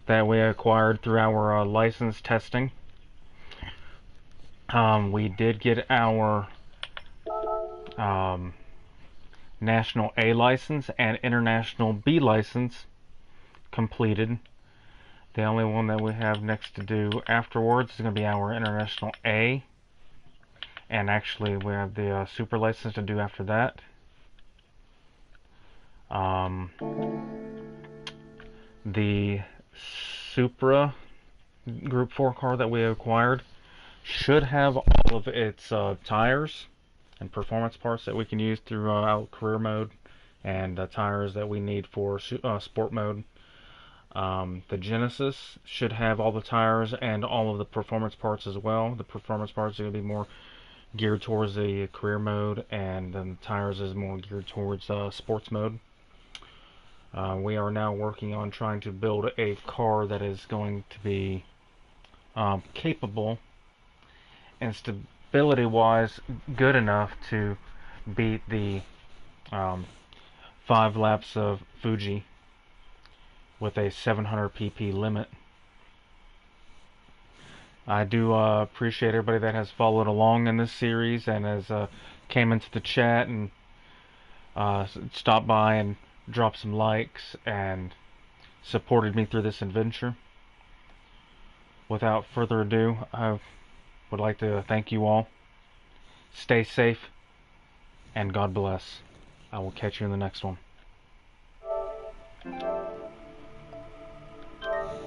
that we acquired through our license testing. We did get our National A license and International B license completed. The only one that we have next to do afterwards is going to be our International A. and actually we have the super license to do after that. The Supra Group 4 car that we acquired should have all of its tires and performance parts that we can use throughout career mode, and tires that we need for sport mode. The Genesis should have all the tires and all of the performance parts as well. The performance parts are going to be more geared towards the career mode, and then the tires is more geared towards sports mode. We are now working on trying to build a car that is going to be capable and stability-wise good enough to beat the 5 laps of Fuji with a 700 pp limit. I do appreciate everybody that has followed along in this series and has came into the chat and stopped by and dropped some likes and supported me through this adventure. Without further ado, I would like to thank you all. Stay safe and God bless. I will catch you in the next one.